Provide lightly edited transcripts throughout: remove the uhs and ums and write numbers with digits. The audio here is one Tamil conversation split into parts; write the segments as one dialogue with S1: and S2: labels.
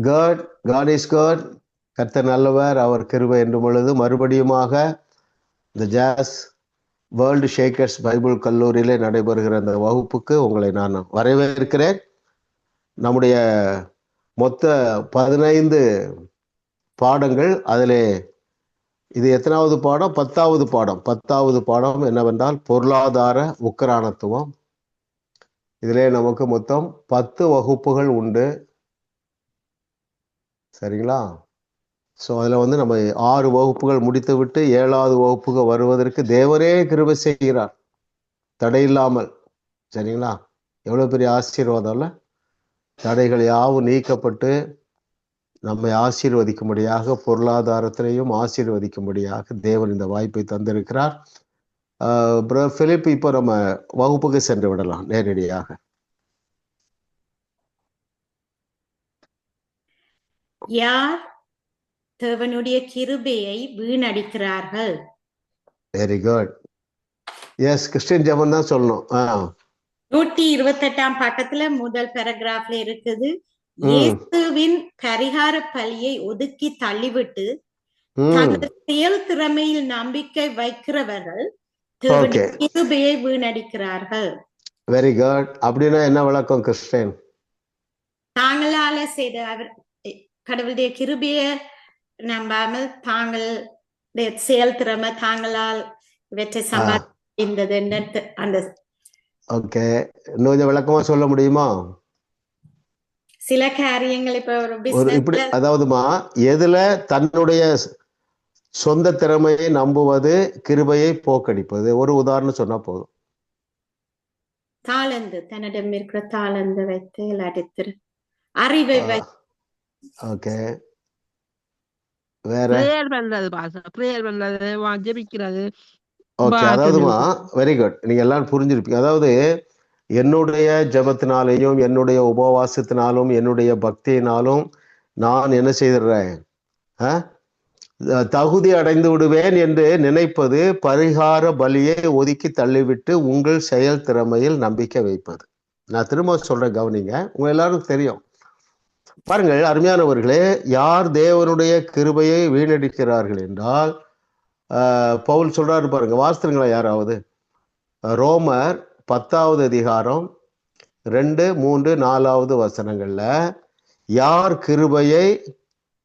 S1: God God is God. கர்த்தர் நல்லவர், அவர் கிருபை என்று பொழுது மறுபடியுமாக இந்த ஜாஸ் வேர்ல்டு ஷேக்கர்ஸ் பைபிள் கல்லூரியிலே நடைபெறுகிற அந்த வகுப்புக்கு உங்களை நான் வரவேற்கிறேன். நம்முடைய மொத்த 15 பாடங்கள், அதிலே இது எத்தனாவது பாடம்? 10வது பாடம். 10வது பாடம் என்னவென்றால் பொருளாதார உக்கிரானத்துவம். இதிலே நமக்கு மொத்தம் 10 வகுப்புகள் உண்டு. சரிங்களா? ஸோ அதில் நம்ம 6 வகுப்புகள் முடித்து விட்டு 7வது வகுப்புக்கு வருவதற்கு தேவரே கிருபை செய்கிறார், தடையில்லாமல். சரிங்களா? எவ்வளோ பெரிய ஆசீர்வாதம் இல்லை? தடைகள் யாவும் நீக்கப்பட்டு நம்மை ஆசீர்வதிக்கும்படியாக, பொருளாதாரத்திலையும் ஆசீர்வதிக்கும்படியாக தேவன் இந்த வாய்ப்பை தந்திருக்கிறார். பிலிப், இப்போ நம்ம வகுப்புக்கு சென்று விடலாம் நேரடியாக.
S2: யார் தேவனுடைய கிருபையை வீணடிக்கிறார்கள்?
S1: Very good. எஸ், கிறிஸ்டியன் ஜெபம் தான் சொல்லணும்.
S2: 128ஆம் பக்கத்துல முதல் பேராகிராஃப்ல இருக்குது. இயேசுவின் பரிகார பலியை ஒதுக்கி தள்ளிவிட்டு தங்கள் செயல் திறமையில் நம்பிக்கை வைக்கிறவர்கள் தேவனுடைய கிருபையை வீணடிக்கிறார்கள்.
S1: Very good. அப்படின்னா என்ன விளக்கம் கிறிஸ்டியன்?
S2: தாங்களால செய்த அவர் கடவுளுடைய கிருபையை நம்பாமல் தாங்களுடைய செயல் திறமை தாங்களால் இவற்றை சம்பாதிந்தது அந்த. ஓகே,
S1: இன்னும் கொஞ்சம் விளக்கமா சொல்ல முடியுமா?
S2: சில காரியங்கள் இப்ப
S1: அதாவதுமா, எதுல தன்னுடைய சொந்த திறமையை நம்புவது கிருபையை போக்கடிப்பது? ஒரு உதாரணம் சொன்னா போதும்.
S2: தாளந்து, தன்னிடம் இருக்கிற தாளந்து வைத்து அடித்திரு அறிவை வைத்து.
S1: ஓகே, வேற
S3: ஜெபிக்கிறது.
S1: ஓகே, அதாவதுமா வெரி குட். நீங்க எல்லாரும் புரிஞ்சிருப்பீங்க. அதாவது என்னுடைய ஜபத்தினாலேயும் என்னுடைய உபவாசத்தினாலும் என்னுடைய பக்தியினாலும் நான் என்ன செய்திடுறேன்? தகுதி அடைந்து விடுவேன் என்று நினைப்பது பரிகார பலியை ஒதுக்கி தள்ளிவிட்டு உங்கள் செயல் திறமையில் நம்பிக்கை வைப்பது. நான் திரும்ப சொல்றேன், கவனிங்க. உங்க எல்லாருக்கும் தெரியும். பாருங்கள் அருமையானவர்களே, யார் தேவனுடைய கிருபையை வீணடிக்கிறார்கள் என்றால், பவுல் சொல்றாரு பாருங்க, வாசித்துங்களா யாராவது? ரோமர் 10வது அதிகாரம் 2, 3, 4வது வசனங்கள்ல யார்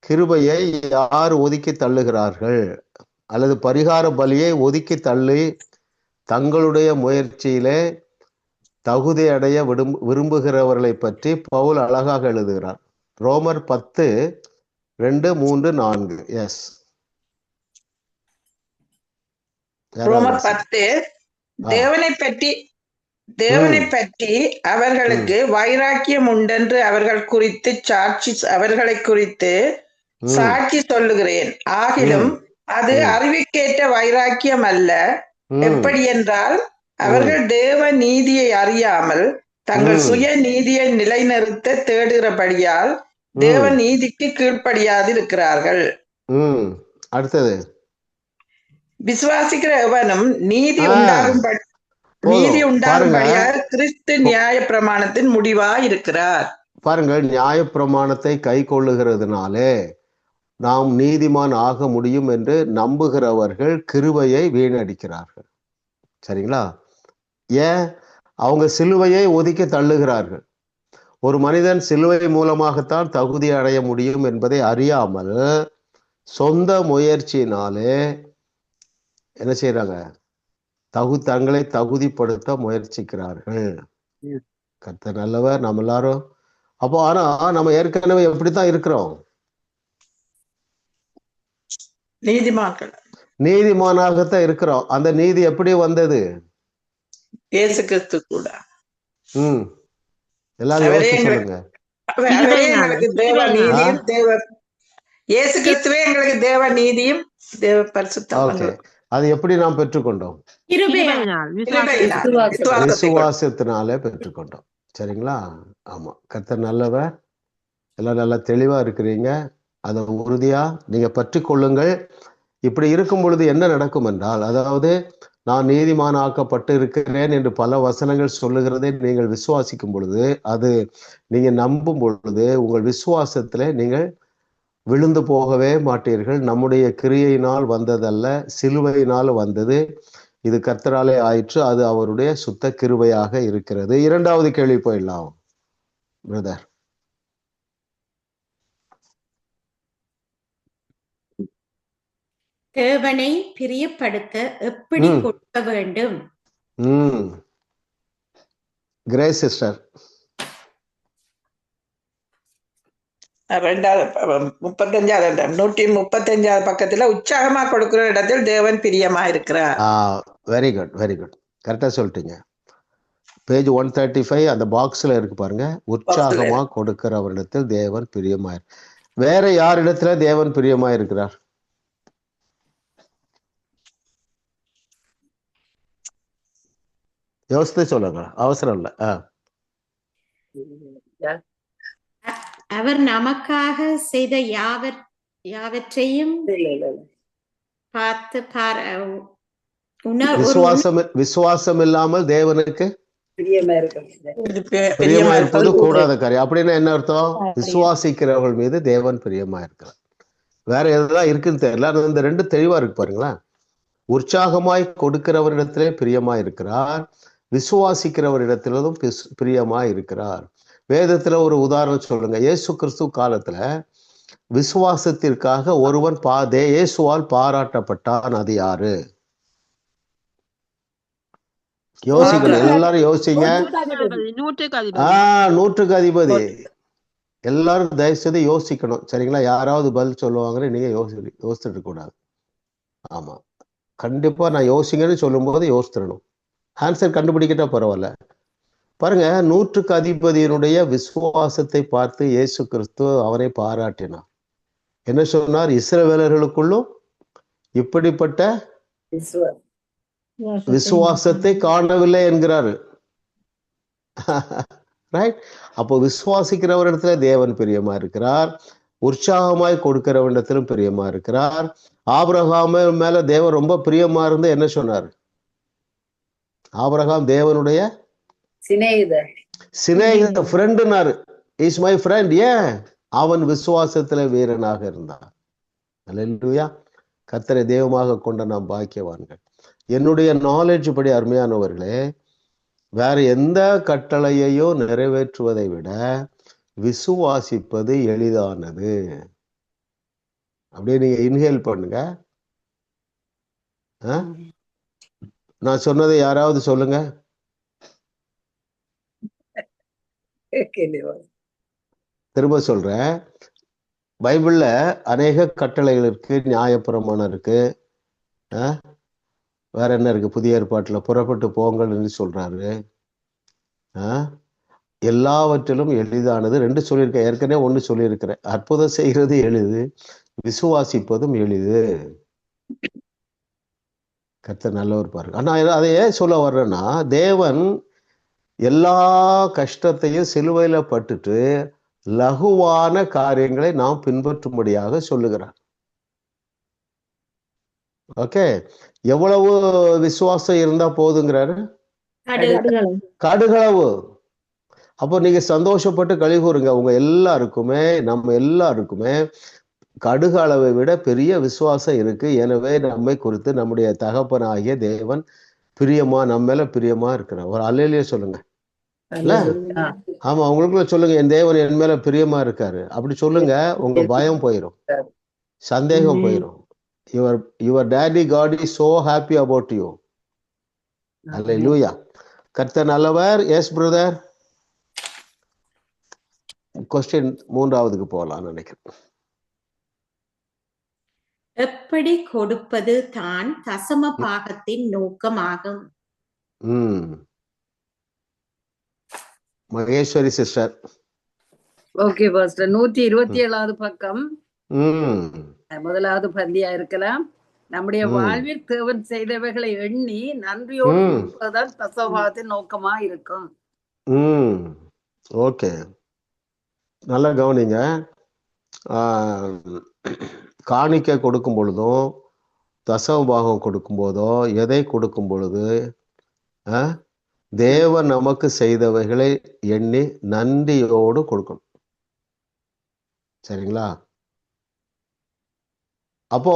S1: கிருபையை யார் ஒதுக்கி தள்ளுகிறார்கள் அல்லது பரிகார பலியை ஒதுக்கி தள்ளி தங்களுடைய முயற்சியிலே தகுதி அடைய விரும்புகிறவர்களை பற்றி பவுல் அழகாக எழுதுகிறார். ரோமர் 10, 2, 3, 4. எஸ்,
S4: ரோமர் 10. தேவனை பற்றி அவர்களுக்கு வைராக்கியம் உண்டென்று அவர்களை குறித்து சாட்சி சொல்லுகிறேன். ஆகிலும் அது அறிவுக்கேற்ற வைராக்கியம் அல்ல. எப்படி என்றால், அவர்கள் தேவ நீதியை அறியாமல் தங்கள் சுய நீதியை நிலைநிறுத்த தேடுகிறபடியால் தேவ நீதிக்கு கீழ்ப்படியாது இருக்கிறார்கள்.
S1: அடுத்தது,
S4: விசுவாசிக்கிற எவனும் நீதி உண்டாகும்படியாக கிறிஸ்து நியாய பிரமாணத்தின் முடிவாய் இருக்கிறார்.
S1: பாருங்கள், நியாய பிரமாணத்தை கை கொள்ளுகிறதுனாலே நாம் நீதிமான் ஆக முடியும் என்று நம்புகிறவர்கள் கிருபையை வீணடிக்கிறார்கள். சரிங்களா? ஏன்? அவங்க சிலுவையை ஒதுக்கி தள்ளுகிறார்கள். ஒரு மனிதன் சிலுவை மூலமாகத்தான் தகுதி அடைய முடியும் என்பதை அறியாமல் சொந்த முயற்சியினாலே என்ன செய்யறாங்க? தங்களை தகுதிப்படுத்த முயற்சிக்கிறார்கள். கர்த்தர் நல்லவர், நம்ம எல்லாரும். அப்போ ஆனா நம்ம ஏற்கனவே எப்படித்தான் இருக்கிறோம்? நீதிமானாகத்தான் இருக்கிறோம். அந்த நீதி எப்படி வந்தது?
S4: இயேசு கிறிஸ்து கூட.
S1: எல்லாரும் சொல்லுங்க.
S4: இயேசு கிறிஸ்துவே எங்களுக்கு தேவ நீதியும் தேவ பரிசுத்தமும்.
S1: அது எப்படி நாம் பெற்றுக்கொண்டோம்? விசுவாசத்தினாலே பெற்றுக்கொண்டோம். சரிங்களா? ஆமா, கர்த்தர் நல்லவர். எல்லாம் நல்லா தெளிவா இருக்கிறீங்க. அதை உறுதியா நீங்க பற்றி கொள்ளுங்கள். இப்படி இருக்கும் பொழுது என்ன நடக்கும் என்றால், அதாவது நான் நீதிமான் ஆக்கப்பட்டு இருக்கிறேன் என்று பல வசனங்கள் சொல்லுகிறதை நீங்கள் விசுவாசிக்கும் பொழுது, அது நீங்க நம்பும் பொழுது உங்கள் விசுவாசத்துல நீங்கள் விழுந்து போகவே மாட்டீர்கள். நம்முடைய கிரியையினால் வந்ததல்ல, சிலுவையினால் வந்தது. இது கர்த்தராலே ஆயிற்று. அது அவருடைய சுத்த கிருபையாக இருக்கிறது. இரண்டாவது கேள்வி போயிடலாம் பிரதர்.
S2: தேவனை பிரியப்படுத்த எப்படி கொடுக்க வேண்டும்?
S1: Grace sister.
S4: 135 பக்கத்துல உற்சாகமா கொடுக்கிற இடத்தில் தேவன் பிரியமா இருக்கிறார்.
S1: வெரி குட், வெரி குட், கரெக்டா சொல்லிட்டீங்க. பேஜ் 135 அந்த பாக்ஸ்ல இருக்கு பாருங்க. உற்சாகமா கொடுக்கிறவரிடத்தில் தேவன் பிரியமா. வேற யாரிடத்துல தேவன் பிரியமா இருக்கிறார்? யோசித்து சொல்லுங்க, அவசரம் இல்ல.
S2: அவர் நமக்காக செய்த யாவற்றையும் பார்த்து
S1: விசுவாசம் இல்லாமல் தேவனுக்கு பிரியமா இருப்பது கூடாத காரியம். அப்படின்னா என்ன அர்த்தம்? விசுவாசிக்கிறவர்கள் மீது தேவன் பிரியமா இருக்கிறார். வேற எதுதான் இருக்குன்னு தெரியல. இந்த ரெண்டு தெளிவா இருக்கு பாருங்களேன். உற்சாகமாய் கொடுக்கிறவரிடத்திலே பிரியமா இருக்கிறார், விசுவாசிக்கிறவரிடத்திலும் பிரியமா இருக்கிறார். வேதத்துல ஒரு உதாரணம் சொல்லுங்க. இயேசு கிறிஸ்து காலத்துல விசுவாசத்திற்காக ஒருவன் இயேசுவால் பாராட்டப்பட்டான். அது யாரு? யோசிக்கணும், எல்லாரும் யோசிங்க. நூற்றுக்கு அதிபதி. எல்லாரும் தயவு செய்து யோசிக்கணும், சரிங்களா? யாராவது பதில் சொல்லுவாங்கன்னு நீங்க யோசிச்சுட்டு கூடாது. ஆமா, கண்டிப்பா நான் யோசிங்கன்னு சொல்லும் போது யோசிச்சிடணும். ஆன்சர் கண்டுபிடிக்கிட்டா பரவாயில்ல. பாருங்க, நூற்றுக்கு அதிபதியினுடைய விசுவாசத்தை பார்த்து இயேசு கிறிஸ்து அவரை பாராட்டினார். என்ன சொன்னார்? இஸ்ரவேலர்களுக்குள்ளும் இப்படிப்பட்ட விசுவாசத்தை காணவில்லை என்கிறாரு. ரைட்? அப்போ விசுவாசிக்கிறவரிடத்துல தேவன் பிரியமா இருக்கிறார், உற்சாகமாய் கொடுக்கிறவரிடத்திலும் பிரியமா இருக்கிறார். ஆபிரகாம் மேல தேவன் ரொம்ப பிரியமா இருந்து என்ன சொன்னார்? ஆபிரகாம் தேவனுடைய சிநேகித ஃப்ரெண்டுனாரு. Is my friend. ஏன்? அவன் விசுவாசத்துல வீரனாக இருந்தான். அல்லேலூயா. கர்த்தரை தெய்வமாக கொண்ட நாம் பாக்கியவான்கள். என்னுடைய நாலேஜ் படி அருமையானவர்களே, வேற எந்த கட்டளையையோ நிறைவேற்றுவதை விட விசுவாசிப்பது எளிதானது. அப்படியே நீங்க இன்ஹேல் பண்ணுங்க. நான் சொன்னதை யாராவது சொல்லுங்க. திரும்ப சொல்றேன். பைபிள்ல அநேக கட்டளைகள் இருக்கு, நியாயப்பிரமாணம் இருக்கு, வேற என்ன இருக்கு? புதிய ஏற்பாட்டுல புறப்பட்டு போங்கள் என்று சொல்றாரு. எல்லாவற்றிலும் எளிதானது ரெண்டு சொல்லியிருக்கேன். ஏற்கனவே ஒண்ணு சொல்லியிருக்கிறேன். அற்புதம் செய்கிறது எளிது, விசுவாசிப்பதும் எளிது. கர்த்தர் நல்லவர் பாருங்க. ஆனா அதை ஏன் சொல்ல வர்றேன்னா, தேவன் எல்லா கஷ்டத்தையும் சிலுவையில பட்டுட்டு லகுவான காரியங்களை நாம் பின்பற்றும்படியாக சொல்லுகிறார். ஓகே, எவ்வளவு விசுவாசம் இருந்தா போதுங்கிறாரு? கடுகளவு. அப்போ நீங்க சந்தோஷப்பட்டு கழி கூறுங்க. உங்க எல்லாருக்குமே, நம்ம எல்லாருக்குமே கடுகு அளவை விட பெரிய விசுவாசம் இருக்கு. எனவே நம்மை குறித்து நம்முடைய தகப்பனாகிய தேவன் பிரியமா, நம்ம மேல பிரியமா இருக்கிறார். ஒரு அல்லேலூயா சொல்லுங்க. ஆமா, உங்களுக்குள்ள சொல்லுங்க, என் தேவன் என் மேல பிரியமா இருக்காரு. அப்படி சொல்லுங்க. உங்க பயம் போயிடும், சந்தேகம் போயிடும். Your daddy God is so happy about you. அல்லேலூயா. கர்த்தர் நல்லவர். எஸ் பிரதர், கொஸ்டின் 3வது போகலாம் நினைக்கிறேன்.
S2: எப்படி கொடுப்பது தான் தசம பாகத்தின் நோக்கமாகும்?
S1: மகேஸ்வரி சிஸ்டர்.
S3: Okay pastor. 127வது பக்கம், 1வது பந்தியா இருக்கலாம். நம்முடைய வாழ்வில் தேவன் செய்தவைகளை எண்ணி நன்றியோடு இருப்பதுதான் தசமபாகத்தின் நோக்கமா இருக்கும்.
S1: ஓகே, நல்லா கவனிங்க. காணிக்கை கொடுக்கும் பொழுதும் தசம பாகம் கொடுக்கும் போதோ எதை கொடுக்கும் பொழுது தேவன் நமக்கு செய்தவைகளை எண்ணி நன்றியோடு கொடுக்கணும். சரிங்களா? அப்போ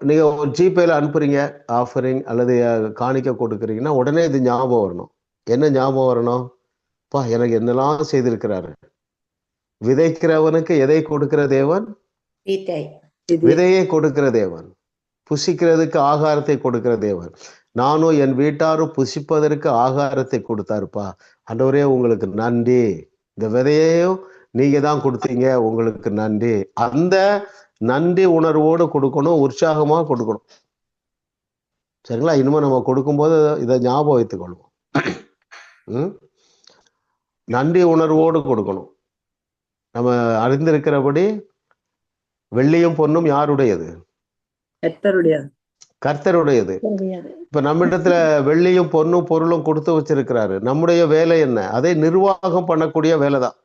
S1: நீங்க ஒரு ஜிபேல அனுப்புறீங்க ஆஃபரிங் அல்லது காணிக்க கொடுக்குறீங்கன்னா உடனே இது ஞாபகம் வரணும். என்ன ஞாபகம் வரணும்? பா, எனக்கு என்னெல்லாம் செய்திருக்கிறாரு. விதைக்கிறவனுக்கு எதை கொடுக்கிற தேவன்? விதையை கொடுக்கிற தேவன். புசிக்கிறதுக்கு ஆகாரத்தை கொடுக்கிற தேவன். நானும் என் வீட்டாரும் புசிப்பதற்கு ஆகாரத்தை கொடுத்தாருப்பா. ஆண்டவரே உங்களுக்கு நன்றி. இந்த விதையையும் நீங்க தான் கொடுத்தீங்க, உங்களுக்கு நன்றி. அந்த நன்றி உணர்வோடு கொடுக்கணும், உற்சாகமா கொடுக்கணும். சரிங்களா? இனிமே நம்ம கொடுக்கும்போது இதை ஞாபகம் வைத்துக் கொள்வோம். நன்றி உணர்வோடு கொடுக்கணும். நம்ம அறிந்திருக்கிறபடி வெள்ளியும் பொன்னும் யாருடையது? கர்த்தருடையது. இப்ப நம்மிடத்துல வெள்ளியும் பொன்னும் பொருளும் கொடுத்து வச்சிருக்கிறாரு. நம்முடைய வேலை என்ன? அதை நிர்வாகம் பண்ணக்கூடிய வேலை தான்.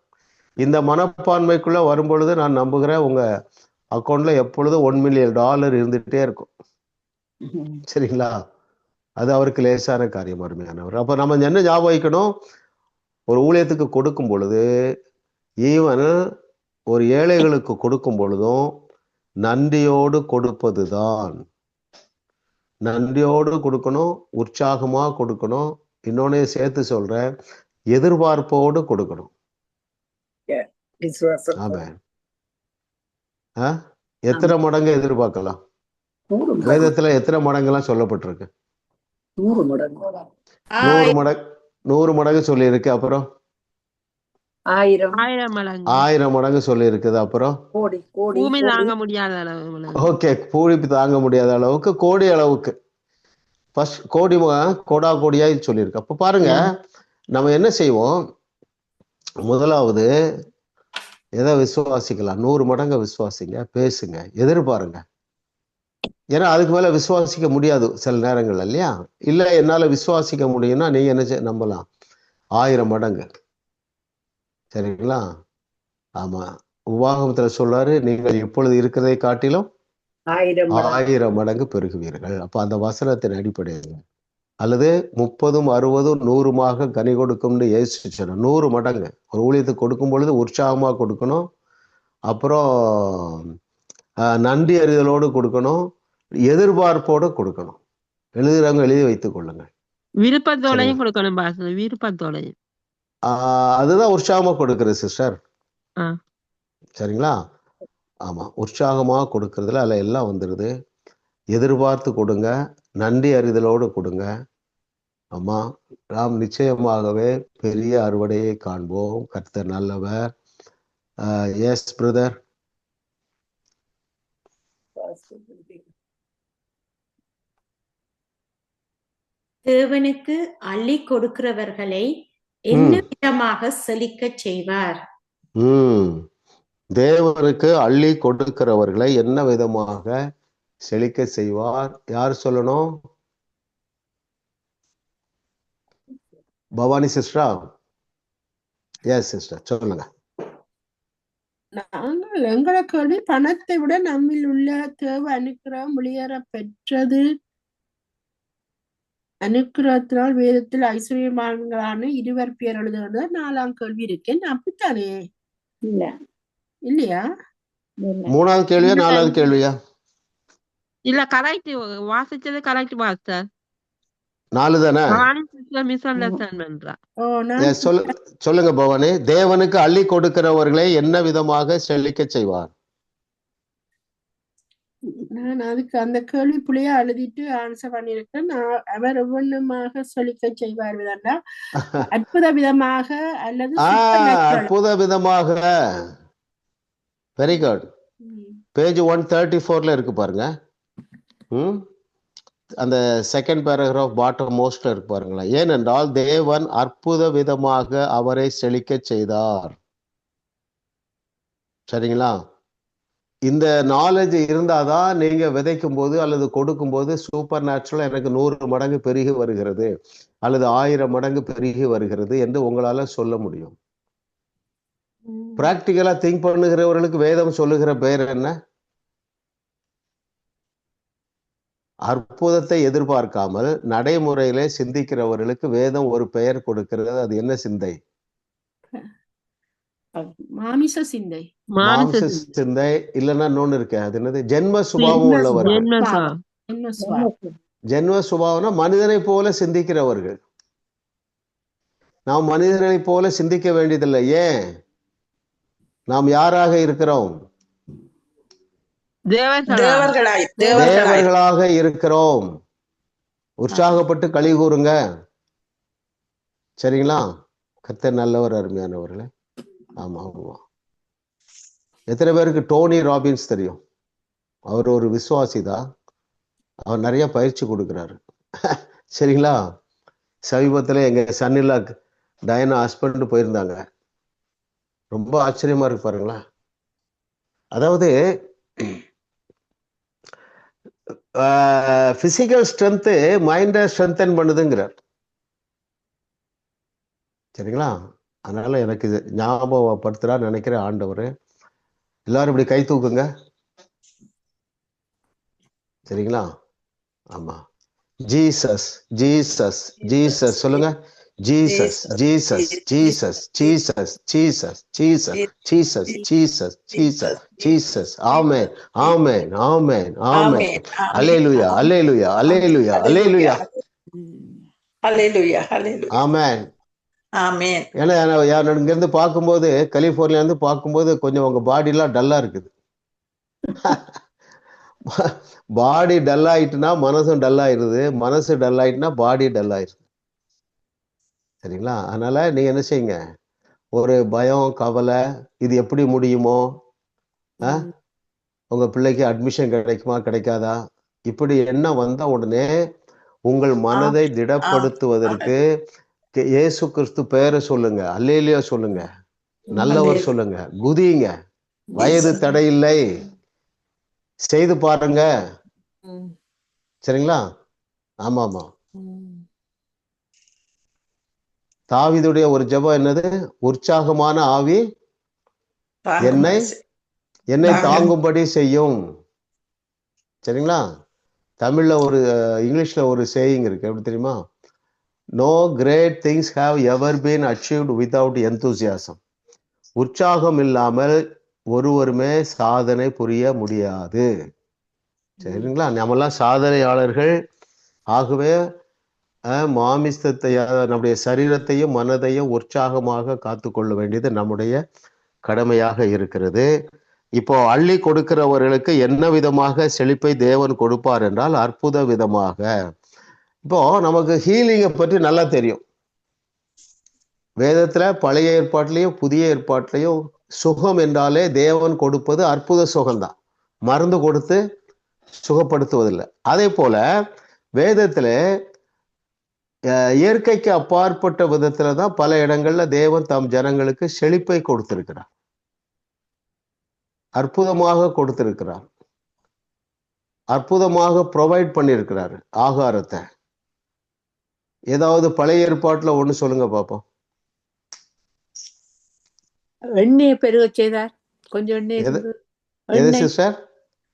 S1: இந்த மனப்பான்மைக்குள்ள வரும்பொழுது நான் நம்புகிறேன் உங்க அக்கௌண்ட்ல எப்பொழுதும் $1 மில்லியன் இருந்துகிட்டே இருக்கும். சரிங்களா? அது அவருக்கு லேசான காரியம், அருமையானவர். அப்ப நம்ம என்ன ஞாபகம் வைக்கணும்? ஒரு ஊழியத்துக்கு கொடுக்கும் பொழுது, ஈவன் ஒரு ஏழைகளுக்கு கொடுக்கும் பொழுதும் நன்றியோடு கொடுப்பது தான். நன்றியோடு கொடுக்கணும், உற்சாகமா கொடுக்கணும். இன்னொன்னு சேர்த்து சொல்றேன், எதிர்பார்ப்போடு கொடுக்கணும். ஆமென். எத்தனை மடங்கு எதிர்பார்க்கலாம்? வேதத்துல எத்தனை மடங்குலாம் சொல்லப்பட்டிருக்கு? 100 மடங்கு சொல்லி இருக்கு. அப்புறம் 1000 மடங்கு சொல்லி இருக்குது. அப்புறம்
S5: பூமி தாங்க முடியாத அளவு.
S1: ஓகே, பூமி தாங்க முடியாத அளவுக்கு, கோடி அளவுக்கு, கோடா கோடியா சொல்லியிருக்கு. அப்ப பாருங்க, நம்ம என்ன செய்வோம்? முதலாவது எதை விசுவாசிக்கலாம்? 100 மடங்கு விசுவாசிங்க, பேசுங்க, எதிர்பாருங்க. ஏன்னா அதுக்கு மேல விசுவாசிக்க முடியாது சில நேரங்கள், இல்லையா? இல்ல என்னால விசுவாசிக்க முடியும்னா நீங்க என்ன நம்பலாம்? 1000 மடங்கு. சரிங்களா? ஆமா, உபாகமத்துல சொல்றாரு, நீங்கள் இப்பொழுது இருக்கிறதை காட்டிலும் 1000 மடங்கு பெருகுவீர்கள். அப்ப அந்த வசனத்தின் அடிப்படையில் அல்லது 30, 60, 100 கனி கொடுக்கும்னு இயேசு சொன்னார். 100 மடங்கு ஒரு ஊழியத்துக்கு கொடுக்கும் பொழுது உற்சாகமா கொடுக்கணும். அப்புறம் நன்றி அறிதலோடு கொடுக்கணும், எதிர்பார்ப்போடு கொடுக்கணும். எழுதுறவங்க எழுதி வைத்துக் கொள்ளுங்க.
S5: விருப்பத்தோடையும் கொடுக்கணும். விருப்பத்தோடையும்
S1: அதுதான் உற்சாகமா கொடுக்குறது சிஸ்டர். சரிங்களா? ஆமா, உற்சாகமா கொடுக்கறதுல அதுல எல்லாம் வந்துடுது. எதிர்பார்த்து கொடுங்க, நன்றி அறிதலோடு கொடுங்க. ஆமா, நாம் நிச்சயமாகவே பெரிய அறுவடையை காண்போம். கர்த்தர் நல்லவர். Yes brother.
S2: தேவனுக்கு அள்ளி கொடுக்கிறவர்களை என்ன விதமாக செழிக்க செய்வார்?
S1: தேவனுக்கு அள்ளி கொடுக்கிறவர்களை என்ன விதமாக செழிக்க செய்வார்? யார் சொல்லணும்? பவானி சிஸ்டரா? எஸ் சிஸ்டர், சொல்லுங்க.
S6: நாங்கள் எங்களுக்கு பணத்தை விட நம்மில் உள்ள தேவ அனுக்கிரகம் வெளியேற பெற்றது. அனுக்கிரகத்தினால் வேதத்தில் ஐஸ்வர்யமான்களான 20 பேர் எழுதுகிறது 4ஆம் கேள்வி இருக்கேன். அப்படித்தானே? இல்லையா?
S1: 3வது கேள்வியா 4வது கேள்வியா?
S5: இல்ல, கரெக்ட் வாசிச்சது. Correct master.
S1: 4 தானே? சொல்லுங்க பவானி. தேவனுக்கு அள்ளி கொடுக்கிறவர்களை என்ன விதமாக செழிக்க செய்வார்?
S6: நான் அதுக்கு அந்த கேள்வி புள்ளியா எழுதிட்டு ஆன்சர் பண்ணிருக்கேன். அவர் ஒவ்வொன்றுமாக செழிக்க செய்வார் விதண்டா அற்புத விதமாக அல்லது
S1: அற்புத விதமாக. Very good. பேஜ் 134 இருக்கு பாருங்க. அந்த செகண்ட் பேராகிராஃப் பாட்டம் மோஸ்ட்ல இருக்கு பாருங்களேன். ஏனென்றால் தேவன் அற்புத விதமாக அவரை செழிக்க செய்தார். சரிங்களா? இந்த நாலேஜ் இருந்தாதான் நீங்க விதைக்கும் போது அல்லது கொடுக்கும் போது சூப்பர் நேச்சுரல் எனக்கு 100 மடங்கு பெருகி வருகிறது அல்லது 1000 மடங்கு பெருகி வருகிறது என்று உங்களால சொல்ல முடியும். பிராக்டிக்கலா திங்க் பண்ணுகிறவர்களுக்கு வேதம் சொல்லுகிற பெயர் என்ன? அற்புதத்தை எதிர்பார்க்காமல் நடைமுறையிலே சிந்திக்கிறவர்களுக்கு வேதம் ஒரு பெயர் கொடுக்கிறது. அது என்ன சிந்தை?
S6: மாமிச சிந்தை.
S1: மாம்ச சிந்தை. இல்லைன்னா இன்னொன்னு இருக்கு, அது என்னது? ஜென்ம சுபாவம் உள்ளவர்கள். ஜென்ம சுபாவம்னா மனிதனை போல சிந்திக்கிறவர்கள். நாம் மனிதனை போல சிந்திக்க வேண்டியதில்லை. ஏன்? நாம் யாராக இருக்கிறோம்? தேவர்களாக இருக்கிறோம். உற்சாகப்பட்டு களி கூறுங்க. சரிங்களா? கர்த்தர் நல்லவர், அருமையானவர்களே. ஆமா ஆமா. எத்தனை பேருக்கு டோனி ராபின்ஸ் தெரியும்? அவர் ஒரு விசுவாசி தான். அவர் நிறைய பயிற்சி கொடுக்குறாரு. சரிங்களா? சமீபத்தில் எங்க சன்னிலா டயனா ஹஸ்பண்ட் போயிருந்தாங்க. ரொம்ப ஆச்சரியமா இருக்கு பாருங்களேன். அதாவது பிசிக்கல் ஸ்ட்ரென்த்து மைண்டை ஸ்ட்ரென்தன் பண்ணுதுங்கிறார். சரிங்களா? அதனால எனக்கு இது ஞாபகப்படுத்துறான்னு நினைக்கிறேன் ஆண்டவர். எல்லாரும் இப்படி கை தூக்குங்க. சரிங்களா? ஆமா. ஜீசஸ் ஜீசஸ் ஜீசஸ் சொல்லுங்க. Jesus Jesus Jesus Jesus Jesus Jesus Jesus Jesus Jesus Jesus. ஆமென் ஆமென் ஆமென் ஆமென். அல்லேலூயா அல்லேலூயா அல்லேலூயா அல்லேலூயா
S4: அல்லேலூயா அல்லேலூயா.
S1: ஆமென்
S4: ஆமென்.
S1: ஏன்னா இங்க இருந்து பார்க்கும்போது, கலிபோர்னியா இருந்து பார்க்கும்போது கொஞ்சம் உங்க பாடி எல்லாம் டல்லா இருக்குது. பாடி டல் ஆயிட்டுனா மனசும் டல் ஆயிடுது, மனசு டல் ஆயிட்டுனா பாடி டல் ஆயிடுது. சரிங்களா? அதனால நீங்க என்ன செய்யுங்க, ஒரு பயம் கவலை, இது எப்படி முடியுமோ, உங்க பிள்ளைக்கு அட்மிஷன் கிடைக்குமா கிடைக்காதா, இப்படி என்ன வந்த உடனே உங்கள் மனதை திடப்படுத்துவதற்கு இயேசு கிறிஸ்து பெயரை சொல்லுங்க, அல்லேலூயா சொல்லுங்க, நல்லவர் சொல்லுங்க, குதிங்க. வயது தடையில்லை, செய்து பாருங்க. சரிங்களா? ஆமா ஆமா. தாவீதுடைய ஒரு ஜெபம் என்னது? உற்சாகமான ஆவி என்னை தாங்கும்படி செய்யும். சரிங்களா? தமிழ்ல ஒரு இங்கிலீஷ்ல ஒரு சேயிங் இருக்கு, எப்படி தெரியுமா? No great things have ever been achieved without enthusiasm. உற்சாகம் இல்லாமல் ஒருவருமே சாதனை புரிய முடியாது. சரிங்களா? நம்மெல்லாம் சாதனையாளர்கள். ஆகவே மாமிசத்தை, நம்முடைய சரீரத்தையும் மனதையும் உற்சாகமாக காத்து கொள்ள வேண்டியது நம்முடைய கடமையாக இருக்கிறது. இப்போ அள்ளி கொடுக்கிறவர்களுக்கு என்ன விதமாக செழிப்பை தேவன் கொடுப்பார் என்றால் அற்புத விதமாக. இப்போ நமக்கு ஹீலிங்கை பற்றி நல்லா தெரியும். வேதத்துல பழைய ஏற்பாட்டிலையும் புதிய ஏற்பாட்டிலையும் சுகம் என்றாலே தேவன் கொடுப்பது அற்புத சுகம்தான், மருந்து கொடுத்து சுகப்படுத்துவதில்லை. அதே போல வேதத்துல இயற்கைக்கு அப்பாற்பட்ட விதத்துல தான் பல இடங்கள்ல தேவன் தம் ஜனங்களுக்கு செழிப்பை கொடுத்திருக்கிறார், அற்புதமாக கொடுத்திருக்கிறார், அற்புதமாக ப்ரொவைட் பண்ணியிருக்கிறார் ஆகாரத்தை. ஏதாவது பழைய ஏற்பாட்டுல ஒண்ணு சொல்லுங்க பாப்போம்.
S7: எண்ணெயை பெருக செய்தார். கொஞ்சம் எண்ணெய்
S1: சிஸ்டர்,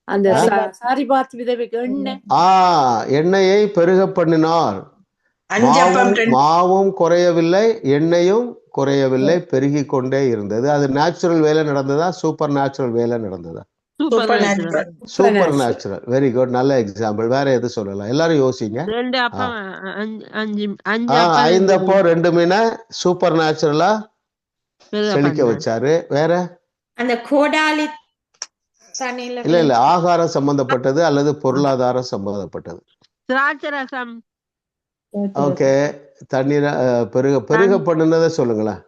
S7: அந்த சாரிபாத் விதவைக்கு
S1: எண்ணெயை பெருக பண்ணினார். மாவும் குறையவில்லை, எண்ணெயும் குறையவில்லை, பெருகி கொண்டே இருந்தது. அது நேச்சுரல் வேலை நடந்ததா, சூப்பர் நேச்சுரல் வேலை நடந்ததா? Super natural. வெரி குட், நல்ல எக்ஸாம்பிள். வேற எது சொல்லலாம்? எல்லாரும் யோசிங்க. 5 அப்போ 2 மீனை சூப்பர் நேச்சுரலா செழிக்க வச்சாரு. வேற
S2: அந்த கோடாலி
S1: இல்ல ஆகாரம் சம்பந்தப்பட்டது அல்லது பொருளாதாரம் சம்பந்தப்பட்டது. ஓகே, தண்ணீர பெருக பண்ணுனதை சொல்லுங்களேன்.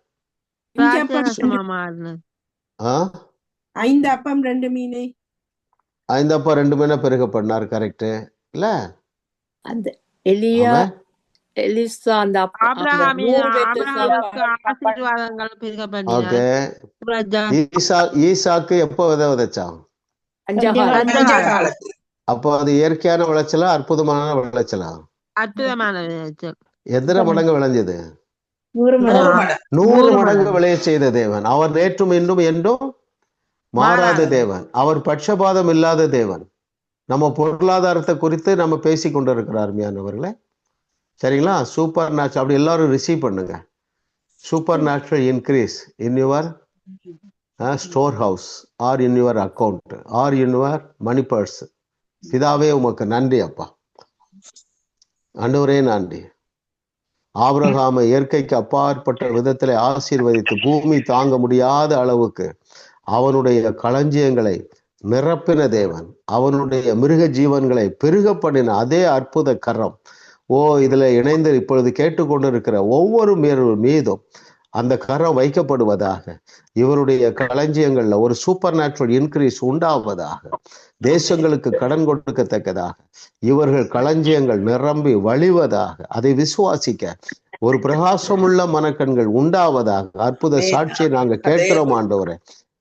S6: 5 அப்பம் 2 மீனை.
S1: 5 அப்பம் 2 மீனை பெருக பண்ணார். கரெக்ட் இல்ல?
S7: அந்த எலிசா அந்த
S1: ஓகே. ஈசாக்கு எப்போ விதைச்சான்? அப்போ அது இயற்கையான விளைச்சலா அற்புதமான விளைச்சலா?
S5: அற்புதமான விளைச்சல்.
S1: எத்தனை மடங்கு விளைஞ்சது? 100 மடங்கு விளைய செய்த தேவன். அவர் நேற்றும் இன்றும் என்றும் மாறாத தேவன். அவர் பட்சபாதம் இல்லாத தேவன். நம்ம பொருளாதாரத்தை குறித்து நம்ம பேசி கொண்டு இருக்கிற அருமையானவர்களே, சரிங்களா? சூப்பர் நேச்சுரல் அப்படி எல்லாரும் ரிசீவ் பண்ணுங்க. Supernatural increase in your storehouse or in your account or in your money purse. பிதாவே உமக்கு நன்றி அப்பா, ஆண்டவரே நன்றி. ஆபிரகாமை இயற்கைக்கு அப்பாற்பட்ட விதத்தில் ஆசீர்வதித்து பூமி தாங்க முடியாத அளவுக்கு அவனுடைய களஞ்சியங்களை நிரப்பின தேவன், அவனுடைய மிருக ஜீவன்களை பெருக பண்ணின அதே அற்புத கரம் இதுல இணைந்து இப்பொழுது கேட்டுக்கொண்டு இருக்கிற ஒவ்வொரு மீதும் அந்த கரம் வைக்கப்படுவதாக. இவருடைய களஞ்சியங்கள்ல ஒரு சூப்பர் நேச்சுரல் இன்க்ரீஸ் உண்டாவதாக. தேசங்களுக்கு கடன் கொடுக்கத்தக்கதாக இவர்கள் களஞ்சியங்கள் நிரம்பி வழிவதாக. அதை விசுவாசிக்க ஒரு பிரகாசமுள்ள மனக்கண்கள் உண்டாவதாக. அற்புத சாட்சியை நாங்க கேட்கிறோம் ஆண்டவரே.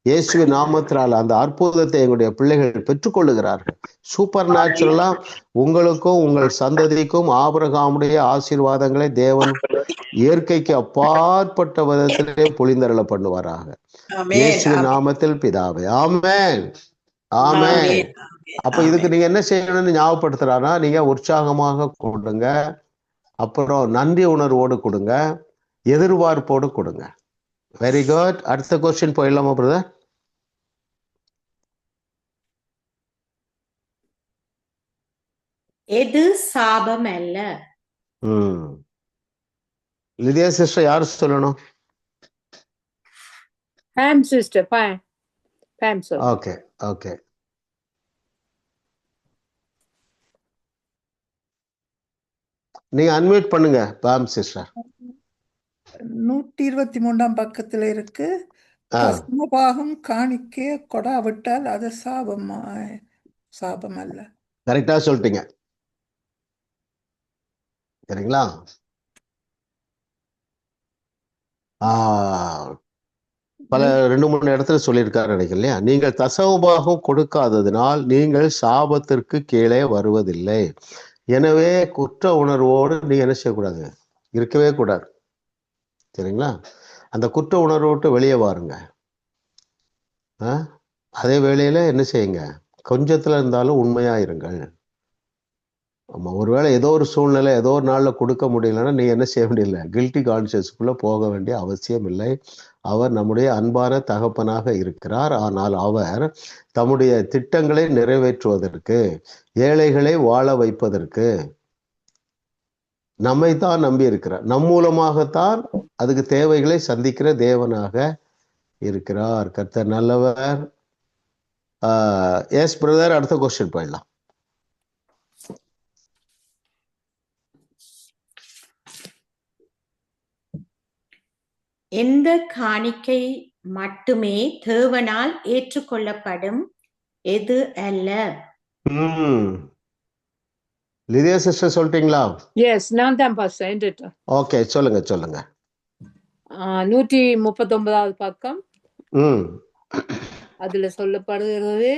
S1: இயேசுவின் நாமத்தினால் அந்த அற்புதத்தை எங்களுடைய பிள்ளைகள் பெற்றுக்கொள்ளுகிறார்கள். சூப்பர் நேச்சுரலா உங்களுக்கும் உங்கள் சந்ததிக்கும் ஆபிரகாமுடைய ஆசீர்வாதங்களை தேவன் இயற்கைக்கு அப்பாற்பட்ட விதத்திலே பொழிந்தருள பண்ணுவாராக. இயேசுவின் நாமத்தில் பிதாவே, ஆமென், ஆமென். அப்ப இதுக்கு நீங்க என்ன செய்யணும்னு ஞாபகப்படுத்துறானா, நீங்க உற்சாகமாக கொடுங்க, அப்புறம் நன்றி உணர்வோடு கொடுங்க, எதிர்பார்ப்போடு கொடுங்க. Very good. அடுத்த கொஸ்டின் போயிடலாமா பிரதர்?
S2: எது சாபம் அல்ல?
S1: லிதியா சிஸ்டர் யாரு சொல்லணும்?
S7: Pam sister, Pam sir.
S1: Okay okay. நீங்க அன்மியூட் பண்ணுங்க பாம் சிஸ்டர்.
S8: 123 பக்கத்துல இருக்கு. தசமபாகம் காணிக்கை கொடாவிட்டால் அது சாபம் அல்ல.
S1: கரெக்டா சொல்லிட்டீங்க, சரிங்களா? பல 2-3 இடத்துல சொல்லியிருக்காரு நினைக்கிறேன் இல்லையா? நீங்கள் தசமபாகம் கொடுக்காததினால் நீங்கள் சாபத்திற்கு கீழே வருவதில்லை. எனவே குற்ற உணர்வோடு நீங்க என்ன செய்யக்கூடாது, இருக்கவே கூடாது, சரிங்களா? அந்த குற்ற உணர்வோட்டு வெளியே வாருங்க. அதே வேளையில என்ன செய்யுங்க, கொஞ்சத்துல இருந்தாலும் உண்மையா இருங்கள். ஆமா, ஒருவேளை ஏதோ ஒரு சூழ்நிலை ஏதோ ஒரு நாள்ல கொடுக்க முடியலன்னா நீங்க என்ன செய்ய வேண்டியதில்லை, கில்ட்டி கான்சியஸ்க்குள்ள போக வேண்டிய அவசியம் இல்லை. அவர் நம்முடைய அன்பான தகப்பனாக இருக்கிறார். ஆனால் அவர் தம்முடைய திட்டங்களை நிறைவேற்றுவதற்கு, ஏழைகளை வாழ வைப்பதற்கு நம்மை தான் நம்பி இருக்கிறார். நம் மூலமாகத்தான் அதுக்கு தேவைகளை சந்திக்கிற தேவனாக இருக்கிறார். கர்த்தர் நல்லவர். எஸ் பிரதர், அடுத்த கொஸ்டின் போயிடலாம்.
S2: எந்த காணிக்கை மட்டுமே தேவனால் ஏற்றுக்கொள்ளப்படும், எது அல்ல?
S1: லிதியா சிஸ்டர் சொல்லிட்டீங்களா?
S7: எஸ், நான் தான் பாஸ்டர் என்கிட்ட.
S1: ஓகே, சொல்லுங்க சொல்லுங்க.
S7: 139வது பக்கம். அதுல சொல்லப்படுகிறது,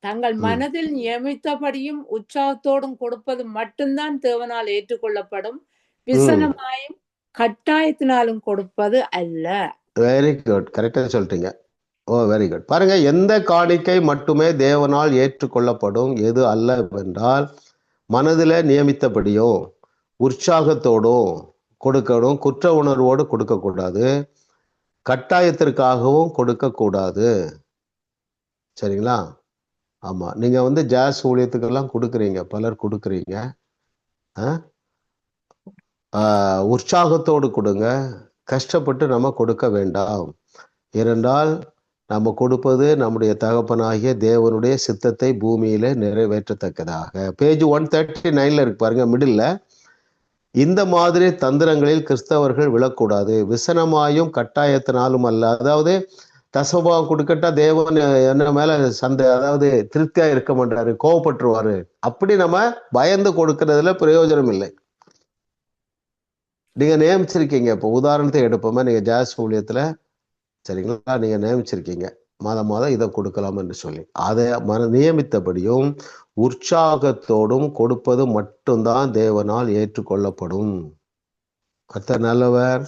S7: தங்கள் மனதில் நியமித்தபடியும் உற்சாகத்தோடும் கொடுப்பது மட்டும்தான் தேவனால் ஏற்றுக்கொள்ளப்படும், விசனமாயும் கட்டாயத்தினாலும் கொடுப்பது அல்ல.
S1: வெரி குட், கரெக்டா சொல்லிட்டீங்க. Very good. பாருங்க, எந்த காணிக்கை மட்டுமே தேவனால் ஏற்றுக்கொள்ளப்படும், எது அல்ல என்றால் மனதில் நியமித்தபடியும் உற்சாகத்தோடும் கொடுக்கணும், குற்ற உணர்வோடு கொடுக்கக்கூடாது, கட்டாயத்திற்காகவும் கொடுக்கக்கூடாது, சரிங்களா? ஆமாம், நீங்கள் ஜாஸ் ஊழியத்துக்கெல்லாம் கொடுக்குறீங்க, பலர் கொடுக்குறீங்க. உற்சாகத்தோடு கொடுங்க, கஷ்டப்பட்டு நம்ம கொடுக்க வேண்டாம். ஏனென்றால் நம்ம கொடுப்பது நம்முடைய தகப்பனாகிய தேவனுடைய சித்தத்தை பூமியில நிறைவேற்றத்தக்கதாக. பேஜ் 139 இருக்கு பாருங்க, மிடில். இந்த மாதிரி தந்திரங்களில் கிறிஸ்தவர்கள் விழக்கூடாது, விசனமாயும் கட்டாயத்தினாலும் அல்ல. அதாவது தசபாகம் கொடுக்கட்டா தேவன் என்ன மேல அதாவது திருப்தியா இருக்க மாட்டாரு, கோவப்பட்டுருவாரு, அப்படி நம்ம பயந்து கொடுக்கறதுல பிரயோஜனம் இல்லை. நீங்க நியமிச்சிருக்கீங்க. இப்போ உதாரணத்தை எடுப்போமே, நீங்க ஜாஸ் ஊழியத்துல, சரிங்களா, நீங்க நியமிச்சிருக்கீங்க மாதம் இதை கொடுக்கலாம் என்று சொல்லி, அதை நியமித்தபடியும் உற்சாகத்தோடும் கொடுப்பது மட்டும்தான் தேவனால் ஏற்றுக்கொள்ளப்படும். கர்த்தர் நல்லவர்,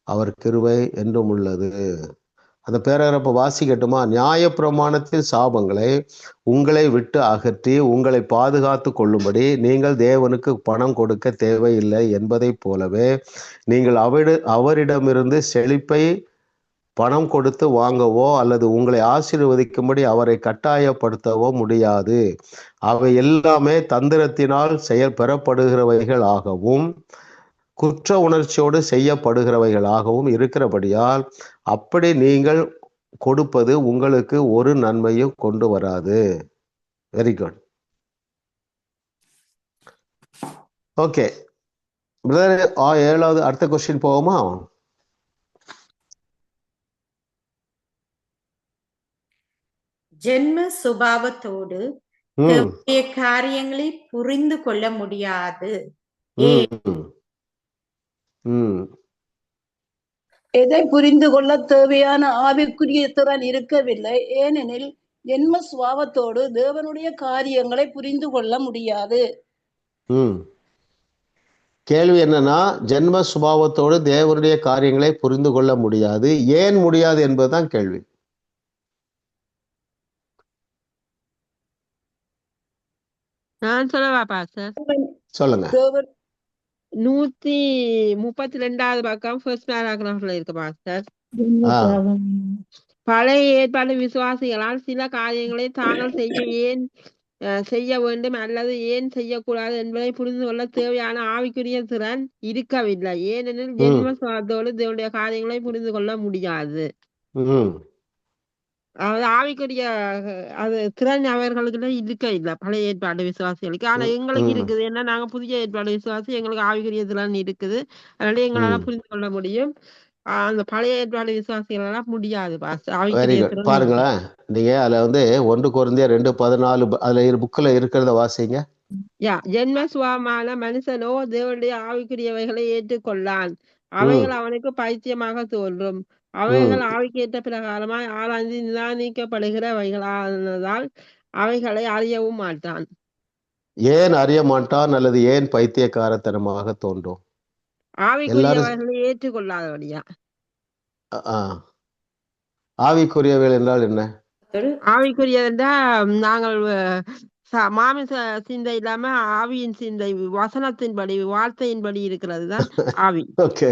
S1: அவர் கிருபை என்றும் உள்ளது. அந்த பேராகிராஃபை வாசிக்கட்டுமா? நியாயப்பிரமாணத்தின் சாபங்களை உங்களை விட்டு அகற்றி உங்களை பாதுகாத்து கொள்ளும்படி நீங்கள் தேவனுக்கு பணம் கொடுக்க தேவையில்லை என்பதைப் போலவே நீங்கள் அவரிடமிருந்து செழிப்பை பணம் கொடுத்து வாங்கவோ அல்லது உங்களை ஆசீர்வதிக்கும்படி அவரை கட்டாயப்படுத்தவோ முடியாது. அவை எல்லாமே தந்திரத்தினால் பெறப்படுகிறவைகள் ஆகவும் குற்ற உணர்ச்சியோடு செய்யப்படுகிறவைகளாகவும் இருக்கிறபடியால் அப்படி நீங்கள் கொடுப்பது உங்களுக்கு ஒரு நன்மையும் கொண்டு வராது. Very good. ஓகே பிரதர், 7வது அடுத்த கொஸ்டின் போவோமா?
S2: ஜென்ம சுபாவத்தோடு காரியங்களை புரிந்து கொள்ள முடியாது.
S9: எதை புரிந்து கொள்ள தேவையான ஆவிக்குரிய திறன் இருக்கவில்லை. ஏனெனில் ஜென்ம சுபாவத்தோடு தேவனுடைய காரியங்களை புரிந்து கொள்ள முடியாது.
S1: கேள்வி என்னன்னா, ஜென்ம சுபாவத்தோடு தேவனுடைய காரியங்களை புரிந்து கொள்ள முடியாது. ஏன் முடியாது என்பதுதான் கேள்வி.
S5: நான் சொல்லவா பாஸ்டர்?
S1: சொல்லுங்க.
S5: 132வது பக்கம் ஃபர்ஸ்ட் பேராகிராஃப்ல இருக்கு பாஸ்டர். பழைய ஏற்பாடு விசுவாசிகளால் சில காரியங்களை தாங்கள் செய்ய வேண்டும் அல்லது ஏன் செய்யக்கூடாது என்பதை புரிந்து கொள்ள தேவையான ஆவிக்குரிய திறன் இருக்கவில்லை. ஏனெனில் ஜென்ம சுபாவத்தோடு தேவனுடைய காரியங்களை புரிந்து கொள்ள முடியாது. அதாவது ஆவிக்குரிய திறன் அவர்களுக்கு இருக்க இல்லை பழைய ஏற்பாடு விசுவாசிகளுக்கு. ஆனா எங்களுக்கு இருக்குது. ஏன்னா நாங்க புதிய ஏற்பாடு விசுவாசி, எங்களுக்கு ஆவிக்குரிய திறன் இருக்குது. அதனால எங்களால புரிந்து கொள்ள முடியும். அந்த பழைய ஏற்பாடு விசுவாசிகளால முடியாது ஆவிக்குரிய திறன்.
S1: பாருங்களேன், நீங்க அதுல 1 கொரிந்தியர் 2:14 அதுல புக்ல இருக்கிறத வாசிங்க.
S5: ஜென்ம சுபாவமான மனுஷனோ தேவனுடைய ஆவிக்குரியவைகளை ஏற்றுக்கொள்ளான். அவைகள் அவனுக்கு பைத்தியமாக தோன்றும். அவைகள் ஆவிக்கேற்ற பிரகாரமாய் ஆராய்ந்து நிதானிக்கப்படுகிறவைகளானதால் அவைகளை அறியவும் மாட்டான்.
S1: ஏன் அறிய மாட்டான் அல்லது ஏன் பைத்தியக்காரத்தனமாக தோன்றும்?
S5: ஆவிக்குரியவைகளை ஏற்றுக்கொள்ளாதபடியா.
S1: ஆவிக்குரியவைகள் என்றால் என்ன?
S5: ஆவிக்குரியது என்றால் நாங்கள் மாமிச சிந்தை இல்லாம ஆவியின் சிந்தை, வசனத்தின்படி வார்த்தையின்படி இருக்கிறது தான் ஆவி.
S1: ஓகே,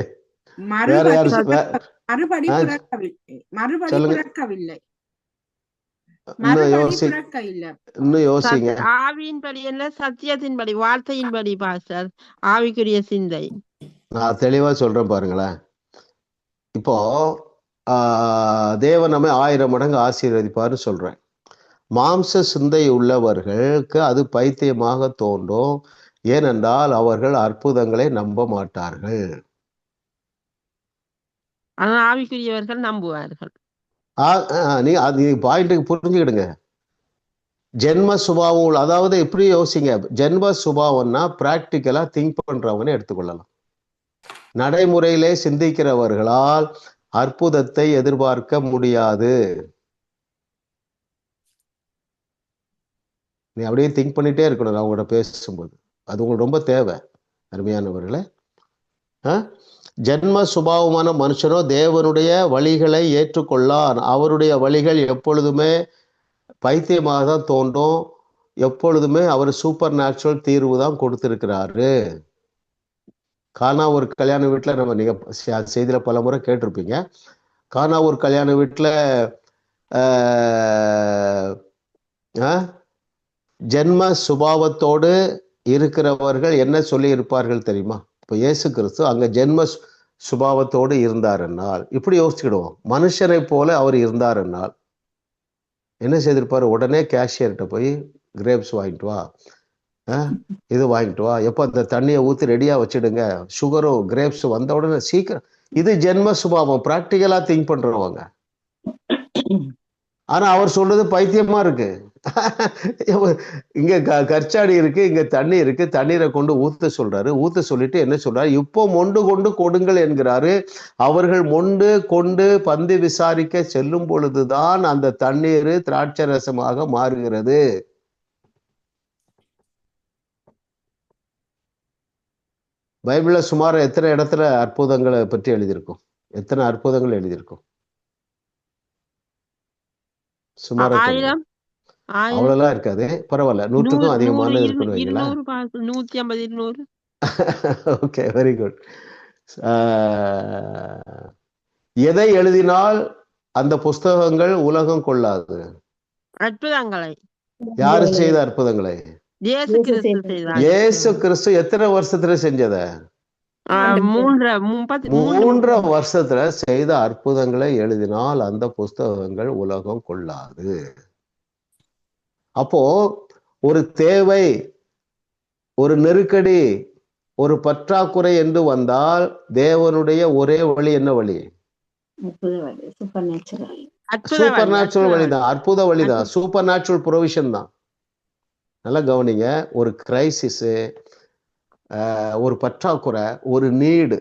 S6: மறுபடி பிறக்கவில்லை.
S1: இன்னும் யோசிங்க.
S5: ஆவியின்படி என்ன? சத்தியத்தின்படி, வார்த்தையின்படி பாஸ்டர். ஆவிக்குரிய சிந்தை
S1: நான் தெளிவா சொல்றேன் பாருங்களேன். இப்போ தேவன் நம்மை 1000 மடங்கு ஆசீர்வதிப்பார்னு சொல்றேன். மாம்ச சிந்தை உள்ளவர்களுக்கு அது பைத்தியமாக தோன்றும். ஏனென்றால் அவர்கள் அற்புதங்களை நம்ப மாட்டார்கள்.
S5: ஆனால் ஆவிக்குரியவர்கள் நம்புவார்கள்.
S1: நீ பாயிண்ட்டுக்கு புரிஞ்சுக்கிடுங்க. ஜென்ம சுபாவம், அதாவது எப்படி யோசிங்க. ஜென்ம சுபாவம்னா பிராக்டிக்கலா திங்க் பண்றவங்கன்னு எடுத்துக்கொள்ளலாம். நடைமுறையிலே சிந்திக்கிறவர்களால் அற்புதத்தை எதிர்பார்க்க முடியாது. நீ அப்படியே திங்க் பண்ணிட்டே இருக்கணும் அவங்களோட பேசும்போது. அது உங்களுக்கு ரொம்ப தேவை அருமையானவர்களே. ஜென்ம சுபாவமான மனுஷனோ தேவனுடைய வழிகளை ஏற்றுக்கொள்ளான். அவருடைய வழிகள் எப்பொழுதுமே பைத்தியமாக தான் தோன்றும். எப்பொழுதுமே அவர் சூப்பர் நேச்சுரல் தீர்வு தான் கொடுத்திருக்கிறாரு. கானா ஒரு கல்யாண வீட்டில் நம்ம நீங்க செய்தியில பல முறை கேட்டிருப்பீங்க. கானா ஒரு கல்யாண வீட்டில் ஜென்ம சுபாவத்தோடு இருக்கிறவர்கள் என்ன சொல்லி இருப்பார்கள் தெரியுமா? இப்போ இயேசு கிறிஸ்து அங்க ஜென்ம சுபாவத்தோடு இருந்தாருன்னால் இப்படி யோசிச்சுக்கிடுவோம். மனுஷனை போல அவர் இருந்தாருன்னால் என்ன செய்திருப்பாரு? உடனே கேஷியர்கிட்ட போய் கிரேப்ஸ் வாங்கிட்டு வா, இது வாங்கிட்டு வா, எப்போ அந்த தண்ணியை ஊற்றி ரெடியா வச்சுடுங்க, சுகரும் கிரேப்ஸ் வந்த உடனே சீக்கிரம். இது ஜென்ம சுபாவம், பிராக்டிக்கலா திங்க் பண்றவங்க. ஆனா அவர் சொல்றது பைத்தியமா இருக்கு. இங்க கற்சாடி இருக்கு, இங்க தண்ணி இருக்கு, தண்ணீரை கொண்டு ஊத்த சொல்றாரு. ஊத்த சொல்லிட்டு என்ன சொல்றாரு? இப்போ மொண்டு கொண்டு கொடுங்கள் என்கிறாரு. அவர்கள் மொண்டு கொண்டு பந்து விசாரிக்க செல்லும் பொழுதுதான் அந்த தண்ணீர் திராட்சை ரசமாக மாறுகிறது. பைபிள்ல சுமார் எத்தனை இடத்துல அற்புதங்களை பற்றி எழுதியிருக்கும்? எத்தனை அற்புதங்கள் எழுதியிருக்கும்? சுமாரா சொல்லுங்க.
S5: 1000 1000
S1: அவ்வளோலாம் இருக்காது, பரவாயில்ல. 100க்கும்
S5: 100
S1: அதிகமானது
S5: 100
S1: இருக்குன்னு வைங்களேன்.
S5: 200 150 200
S1: ஓகே, வெரி குட். எதை எழுதினால் அந்த புஸ்தகங்கள் உலகம் கொள்ளாது?
S5: அற்புதங்களை
S1: யாரு செய்த அற்புதங்களை?
S5: இயேசு கிறிஸ்து செய்தார்.
S1: இயேசு கிறிஸ்து எத்தனை வருஷத்துல செஞ்சத? 3 வருஷத்துல செய்த அற்புதங்களை எழுதினால் அந்த புஸ்தகங்கள் உலகம் கொள்ளாது. அப்போ ஒரு தேவை, ஒரு நெருக்கடி, ஒரு பற்றாக்குறை என்று வந்தால் தேவனுடைய ஒரே வழி என்ன வழி? சூப்பர் நேச்சுரல் வழிதான், அற்புத வழிதான், சூப்பர் நேச்சுரல் ப்ரொவிஷன் தான். நல்லா கவனிங்க. ஒரு கிரைசிஸ், ஒரு பற்றாக்குறை, ஒரு நீடு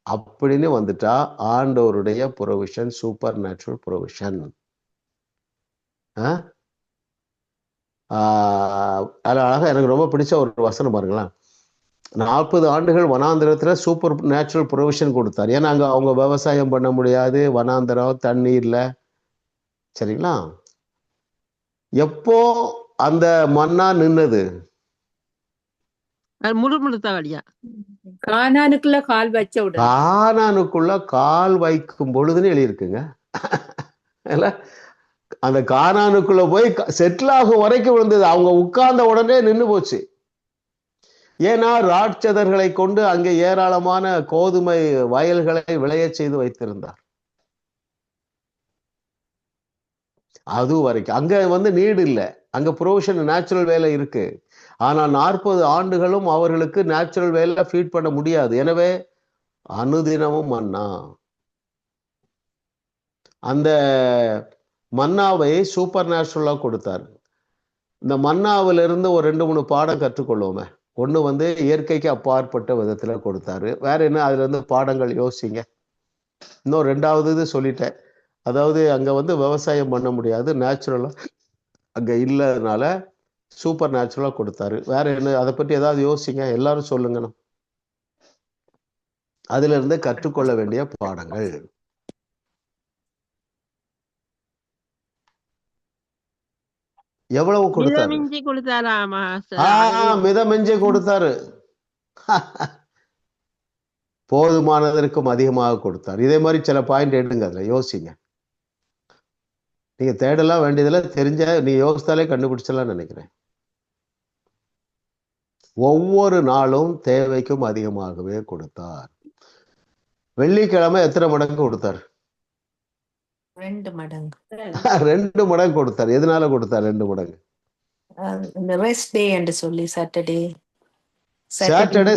S1: அப்படின்னு வந்துட்டா ஆண்டவருடைய ப்ரொவிஷன் சூப்பர் நேச்சுரல் ப்ரொவிஷன். அழகாக எனக்கு ரொம்ப பிடிச்ச ஒரு வசனம் பாருங்களேன். 40 ஆண்டுகள் வனாந்திரத்துல சூப்பர் நேச்சுரல் ப்ரொவிஷன் கொடுத்தார். ஏன்னா அங்க அவங்க விவசாயம் பண்ண முடியாது, வனாந்திரம், தண்ணீர்ல. சரிங்களா? எப்போ அந்த மன்னா நின்னது?
S7: கானானுக்குள்ள கால் வச்ச உடனே.
S1: கானானுக்குள்ள கால் வைக்கும் பொழுதுன்னு எழுதியிருக்குங்க. அந்த கானானுக்குள்ள போய் செட்டில் ஆகும் வரைக்கும் விழுந்தது. அவங்க உட்கார்ந்த உடனே நின்று போச்சு. ஏன்னா ராட்சதர்களை கொண்டு அங்கே ஏராளமான கோதுமை வயல்களை விளைய செய்து வைத்திருந்தார். அது வரைக்கும் அங்க நீடு இல்லை, அங்க ப்ரொவிஷன் நேச்சுரல் வேலை இருக்கு. ஆனால் 40 ஆண்டுகளும் அவர்களுக்கு நேச்சுரல் வேலை ஃபீட் பண்ண முடியாது. எனவே அனுதினமும் மன்னா. அந்த மன்னாவை சூப்பர் நேச்சுரலா கொடுத்தார். இந்த மன்னாவிலிருந்து ஒரு 2-3 பாடம் கற்றுக்கொள்வோமே. ஒண்ணு இயற்கைக்கு அப்பாற்பட்ட விதத்துல கொடுத்தாரு. வேற என்ன அதுல இருந்து பாடங்கள் யோசிங்க. இன்னும் 2வது இது சொல்லிட்டேன். அதாவது அங்க விவசாயம் பண்ண முடியாது, நேச்சுரலா அங்க இல்லைனால சூப்பர் நேச்சுரலா கொடுத்தாரு. வேற என்ன, அதை பற்றி ஏதாவது யோசிங்க, எல்லாரும் சொல்லுங்க. அதுல இருந்து கற்றுக்கொள்ள வேண்டிய பாடங்கள். எவ்வளவு கொடுத்தாரு? மிதமிஞ்சி கொடுத்தாரு. போதுமானதற்கும் அதிகமாக கொடுத்தார். இதே மாதிரி சில பாயிண்ட் எடுங்க, அதுல யோசிங்க. நீங்க தேடலாம் வேண்டியதுல தெரிஞ்ச நீ யோசித்தாலே கண்டுபிடிச்சலாம் நினைக்கிறேன். ஒவ்வொரு நாளும் தேவைக்கும் அதிகமாகவே கொடுத்தார். வெள்ளிக்கிழமை எத்தனை மடங்கு கொடுத்தார்?
S10: 2 மடங்கு.
S1: 2 மடங்கு கொடுத்தார். எதனால கொடுத்தார் 2 மடங்கு?
S10: ரெஸ்ட் டே என்று சொல்லி சாட்டர்டே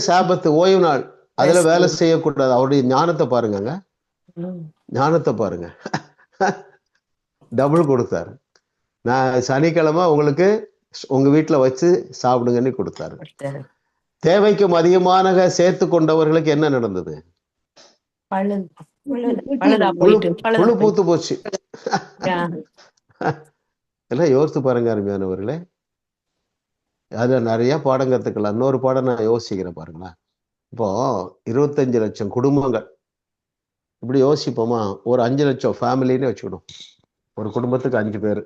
S1: சாபத்து, ஓய்வு நாள். அதுல வேலை செய்யக்கூடாது. அவருடைய ஞானத்தை பாருங்க, ஞானத்தை பாருங்க. டபுள் கொடுத்தாரு. நான் சனிக்கிழமை உங்களுக்கு உங்க வீட்டுல வச்சு சாப்பிடுங்கன்னு கொடுத்தாரு. தேவைக்கும் அதிகமான சேர்த்து கொண்டவர்களுக்கு என்ன நடந்தது? புழு பூத்து போச்சு. எல்லாம் யோசித்து பாருங்க அருமையானவர்களே. அதுல நிறைய பாடம் கத்துக்கலாம். இன்னொரு பாடம் நான் யோசிக்கிறேன் பாருங்களேன். இப்போ 25 லட்சம் குடும்பங்கள் இப்படி யோசிப்போமா? ஒரு 5 லட்சம் ஃபேமிலின்னு வச்சுக்கணும். ஒரு குடும்பத்துக்கு 5 பேர்,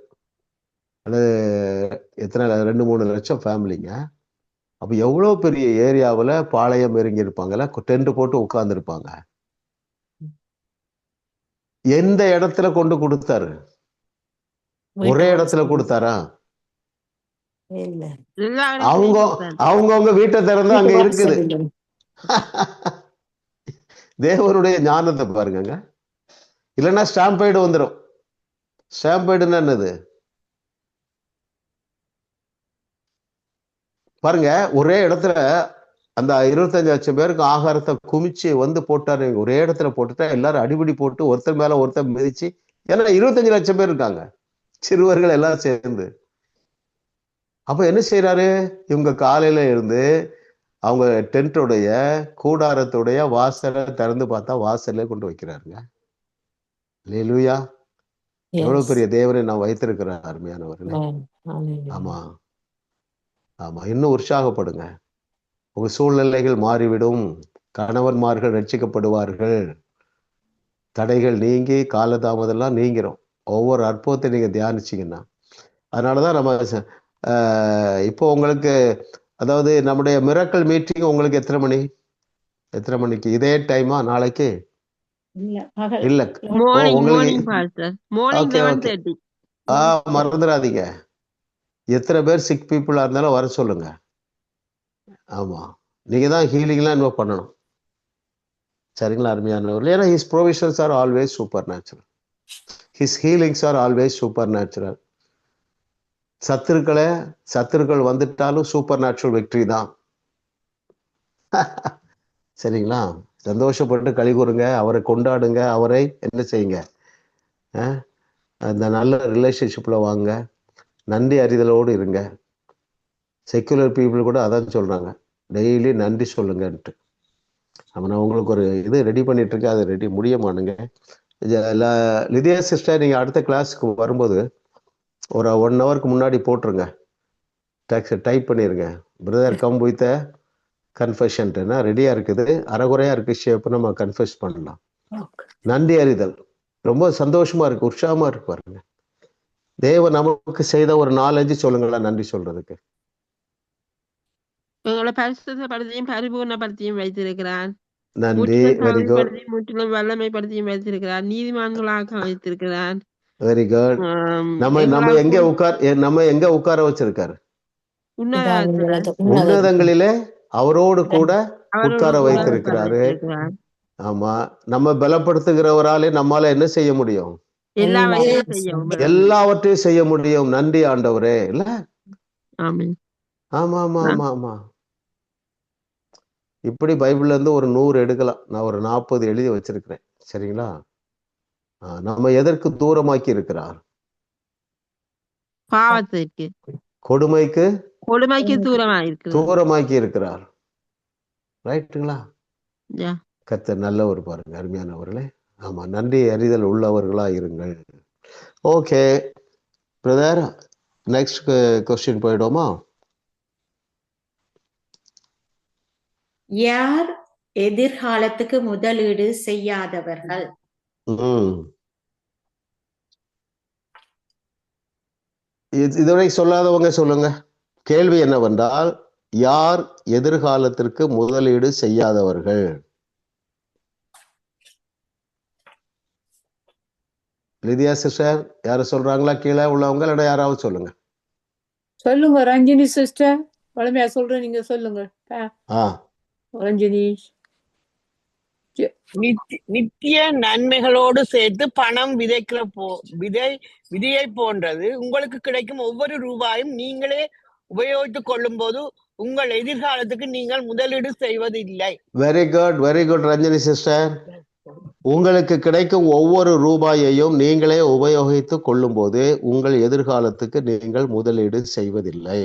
S1: அது எத்தனை 2-3 லட்சம் ஃபேமிலிங்க. அப்ப எவ்வளவு பெரிய ஏரியாவில் பாளையம் இறங்கி இருப்பாங்கல்ல, டென்ட் போட்டு உட்கார்ந்துருப்பாங்க. எந்த இடத்துல கொண்டு கொடுத்தாரு? ஒரே இடத்துல கொடுத்தாரா? அவங்கவுங்க வீட்டை திறந்து அங்க இருக்குது. தேவனுடைய ஞானத்தை பாருங்க. இல்லைன்னா ஸ்டாம்பைடு வந்துடும். ஸ்டாம்பைடுன்னா என்னது பாருங்க. ஒரே இடத்துல அந்த 25 லட்சம் பேருக்கு ஆகாரத்தை குமிச்சு போட்டாரு. ஒரே இடத்துல போட்டுட்டா எல்லாரும் அடிபடி போட்டு ஒருத்தர் மேல ஒருத்தர் மிதிச்சு, ஏன்னா 25 லட்சம் பேர் இருக்காங்க, சிறுவர்கள் எல்லாம் சேர்ந்து. அப்ப என்ன செய்யறாரு? இவங்க காலையில இருந்து அவங்க டென்ட்டோடைய கூடாரத்துடைய வாசலை திறந்து பார்த்தா வாசல்ல கொண்டு வைக்கிறாருங்க. அல்லேலூயா. எவ்வளவு பெரிய தேவனை நான் வைத்திருக்கிறேன் அருமையானவர்களே. ஆமா ஆமா, இன்னும் உற்சாகப்படுங்க. உங்க சூழ்நிலைகள் மாறிவிடும். கணவன்மார்கள் ரட்சிக்கப்படுவார்கள். தடைகள் நீங்கி காலதாமதெல்லாம் நீங்கிறோம். ஒவ்வொரு அற்புதத்தை நீங்கள் தியானிச்சிங்கன்னா. அதனால தான் நம்ம இப்போ உங்களுக்கு அதாவது நம்முடைய மிராக்கிள் மீட்டிங் உங்களுக்கு எத்தனை மணிக்கு இதே டைமா நாளைக்கு? இல்ல ஓகே ஓகே. மறந்துடாதீங்க, எத்தனை பேர் சிக் பீப்புளா இருந்தாலும் வர சொல்லுங்க. ஆமா, நீங்க தான் ஹீலிங்லாம் இன்வால்வ் பண்ணணும். சரிங்களா அருமையானவர்கள்? ஏன்னா his provisions are always super natural, his healings are always super natural. சத்துருக்கள் வந்துட்டாலும் சூப்பர் நேச்சுரல் விக்டரி தான். சரிங்களா? சந்தோஷப்பட்டு களி கூறுங்க, அவரை கொண்டாடுங்க, அவரை என்ன செய்யுங்க, அந்த நல்ல ரிலேஷன்ஷிப்ல வாங்க, நன்றி அறிதலோடு இருங்க. செக்குலர் பீப்புள் கூட அதான் சொல்றாங்க, டெய்லி நன்றி சொல்லுங்கன்ட்டு. நான் உங்களுக்கு ஒரு இது ரெடி பண்ணிட்டு இருக்கேன், அது ரெடி முடிய மாட்டேங்க. லிதியா சிஸ்டர், நீங்க அடுத்த கிளாஸுக்கு வரும்போது ஒரு 1 ஹவருக்கு முன்னாடி போட்டுருங்க, டைப் பண்ணிருங்க, பிரதர் கம் வித் கன்ஃபெஷன்ட்டுனா ரெடியா இருக்குது, அரைகுறையா இருக்கு ஷேப், நம்ம கன்ஃபெஸ் பண்ணலாம். நன்றி அறிதல் ரொம்ப சந்தோஷமா இருக்கு, உற்சாகமா இருக்கு பாருங்க. தேவன் நமக்கு செய்த ஒரு 4-5 சொல்லுங்களா நன்றி சொல்றதுக்கு.
S5: எங்களை பரிசுத்தப்படுத்தியும் பரிபூர்ணப்படுத்தியும் வைத்திருக்கிறான்.
S1: நன்றி, வெரி குட்.
S5: முற்றிலும் வல்லமைப்படுத்தியும் வைத்திருக்கிறான். நீதிமான்களாக வைத்திருக்கிறான்.
S1: Very good. நம்ம எங்க உட்கார வச்சிருக்காரு? உன்னதங்களிலே அவரோடு கூட உட்கார வைத்திருக்கிறாரு. ஆமா, நம்ம பலப்படுத்துகிறவராலே நம்மால என்ன செய்ய முடியும்? எல்லாவற்றையும் செய்ய முடியும். நன்றி ஆண்டவரே. இல்ல? ஆமா ஆமா ஆமா ஆமா. இப்படி பைபிள்ல இருந்து ஒரு 100 எடுக்கலாம், நான் ஒரு 40 எழுதி வச்சிருக்கிறேன். சரிங்களா? நம்ம எதற்கு தூரமாக்கி இருக்கிறார்?
S5: பாவத்திற்கு,
S1: கொடுமைக்கு
S5: தூரமாக்கி
S1: இருக்கிறார். ரைட்டுங்களா? கர்த்தர் நல்லவர் பாருங்க அருமையானவர்களே. ஆமா, நன்றி அறிதல் உள்ளவர்களா இருங்கள். ஓகே பிரதர், நெக்ஸ்ட் கொஸ்டின் போயிடுவோமா?
S2: யார் எதிர்காலத்துக்கு முதலீடு செய்யாதவர்கள்?
S1: இதுவரை சொல்லாதவங்க சொல்லுங்க. கேள்வி என்னவென்றால், யார் எதிர்காலத்திற்கு முதலீடு செய்யாதவர்கள்? லிதியா சிஸ்டர் யார சொல்றாங்களா? கீழே உள்ளவங்க இல்ல யாராவது சொல்லுங்க.
S7: சொல்லுங்க ரஞ்சினி சிஸ்டர், வளமையா சொல்றேன், நீங்க சொல்லுங்க. ரஞ்சினி,
S11: நித்திய நன்மைகளோடு சேர்த்து பணம் விதைக்கிற விதையை போன்றது. உங்களுக்கு கிடைக்கும் ஒவ்வொரு ரூபாயும் நீங்களே உபயோகித்துக் கொள்ளும் போது உங்கள் எதிர்காலத்துக்கு நீங்கள் முதலீடு செய்வதில்லை.
S1: Very good, very good Ranjini sister. உங்களுக்கு கிடைக்கும் ஒவ்வொரு ரூபாயையும் நீங்களே உபயோகித்து கொள்ளும் போது உங்கள் எதிர்காலத்துக்கு நீங்கள் முதலீடு செய்வதில்லை.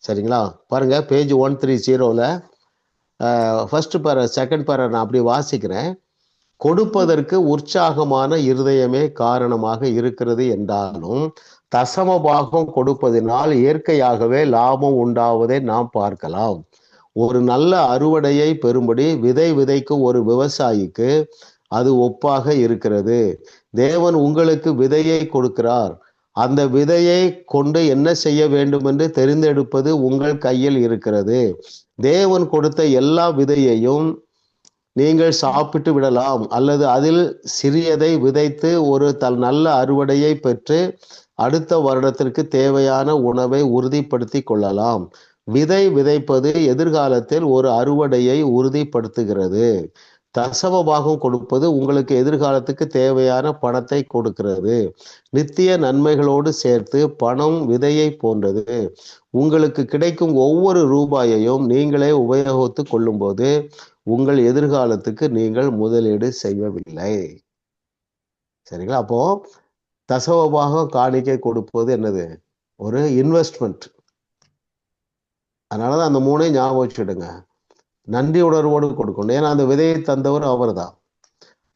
S1: சரிங்களா? பாருங்க, பேஜ் 130ல ஃபர்ஸ்ட் பேர செகண்ட் பேர நான் அப்படி வாசிக்கிறேன். கொடுப்பதற்கு உற்சாகமான இருதயமே காரணமாக இருக்கிறது என்றாலும் தசம பாகம் கொடுப்பதினால் இயற்கையாகவே லாபம் உண்டாவதை நாம் பார்க்கலாம். ஒரு நல்ல அறுவடையை பெறும்படி விதைக்கும் ஒரு விவசாயிக்கு அது ஒப்பாக இருக்கிறது. தேவன் உங்களுக்கு விதையை கொடுக்கிறார். அந்த விதையை கொண்டு என்ன செய்ய வேண்டும் என்று தெரிந்தெடுப்பது உங்கள் கையில் இருக்கிறது. தேவன் கொடுத்த எல்லா விதையையும் நீங்கள் சாப்பிட்டு விடலாம், அல்லது அதில் சிறியதை விதைத்து ஒரு நல்ல அறுவடையை பெற்று அடுத்த வருடத்திற்கு தேவையான உணவை உறுதிப்படுத்தி கொள்ளலாம். விதைப்பது எதிர்காலத்தில் ஒரு அறுவடையை உறுதிப்படுத்துகிறது. தசம பாகம் கொடுப்பது உங்களுக்கு எதிர்காலத்துக்கு தேவையான பணத்தை கொடுக்கிறது. நித்திய நன்மைகளோடு சேர்த்து பணம் விதையை போன்றது. உங்களுக்கு கிடைக்கும் ஒவ்வொரு ரூபாயையும் நீங்களே உபயோகித்து கொள்ளும் போது உங்கள் எதிர்காலத்துக்கு நீங்கள் முதலீடு செய்யவில்லை. சரிங்களா? அப்போ தசம பாகம் காணிக்கை கொடுப்பது என்னது? ஒரு இன்வெஸ்ட்மெண்ட். அதனாலதான் அந்த 3ஐயும் ஞாபகம் வச்சுடுங்க. நன்றி உணர்வோடு கொடுக்கணும், ஏன்னா அந்த விதையை தந்தவர் அவர் தான்.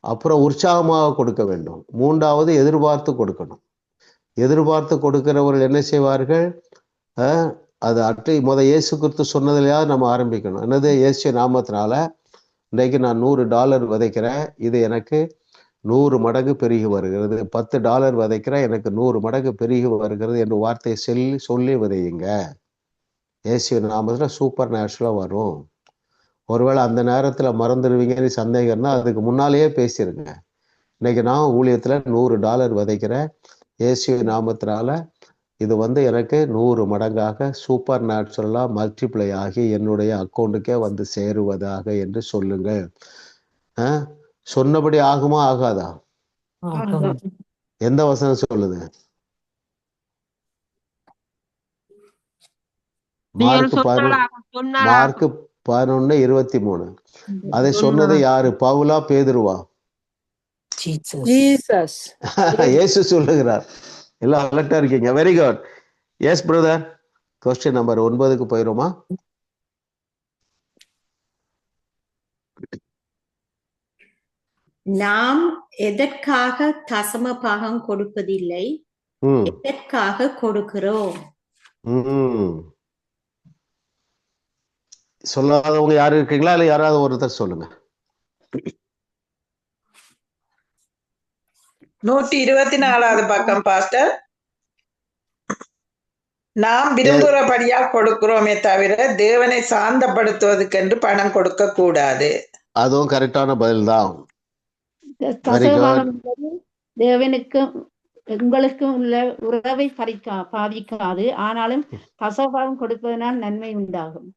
S1: அப்புறம் உற்சாகமாக கொடுக்க வேண்டும். 3வது எதிர்பார்த்து கொடுக்கணும். எதிர்பார்த்து கொடுக்கிறவர்கள் என்ன செய்வார்கள்? அது இயேசு கிறிஸ்து சொன்னதுலையாவது நம்ம ஆரம்பிக்கணும். என்னது? இயேசு நாமத்தினால இன்றைக்கு நான் $100 விதைக்கிறேன், இது எனக்கு 100 மடங்கு பெருகி வருகிறது. $10 விதைக்கிற எனக்கு 100 மடங்கு பெருகி வருகிறது என்று வார்த்தையை சொல்லி விதையுங்க. இயேசு நாமத்துல சூப்பர் நேச்சுரலா வரும். ஒருவேளை அந்த நேரத்துல மறந்துடுவீங்கன்னு சந்தேகம்னா அதுக்கு முன்னாலேயே பேசிருங்க. இன்னைக்கு நான் ஊழியத்துல $100 விதைக்கிறேன். இயேசு நாமத்தினால இது எனக்கு 100 மடங்காக சூப்பர் நேச்சுரலா மல்டிப்ளை ஆகி என்னுடைய அக்கௌண்ட்டுக்கே வந்து சேருவதாக என்று சொல்லுங்கள். சொன்னபடி ஆகுமா ஆகாதா? எந்த வசனம் சொல்லுது? மார்க் 11:23. அதை சொன்னது யாரு? பவுலா பேதுருவா? இயேசு சொல்லுகிறார். எல்லாம் அலர்ட்டா இருக்கீங்க. Very good. Yes brother. Question number 9க்கு போயிருமா?
S2: நாம் எதற்காக தசம பாகம் கொடுப்பதில்லை, எதற்காக கொடுக்கிறோம்?
S1: சொல்லாதவங்க யாரு இருக்கீங்களா? இல்ல யாராவது ஒருத்தர் சொல்லுங்க.
S4: 124வது பக்கம் பாஸ்டர். நாம் விரும்புகிறபடியா கொடுக்கிறோமே தவிர தேவனை சாந்தப்படுத்துவதற்கென்று பணம் கொடுக்க கூடாது.
S1: அதுவும் கரெக்டான பதில் தான்.
S12: தேவனுக்கும் உங்களுக்கும் உள்ள உறவை பாதிக்காது. ஆனாலும் தசபாகம் கொடுப்பதனால் நன்மை உண்டாகும்.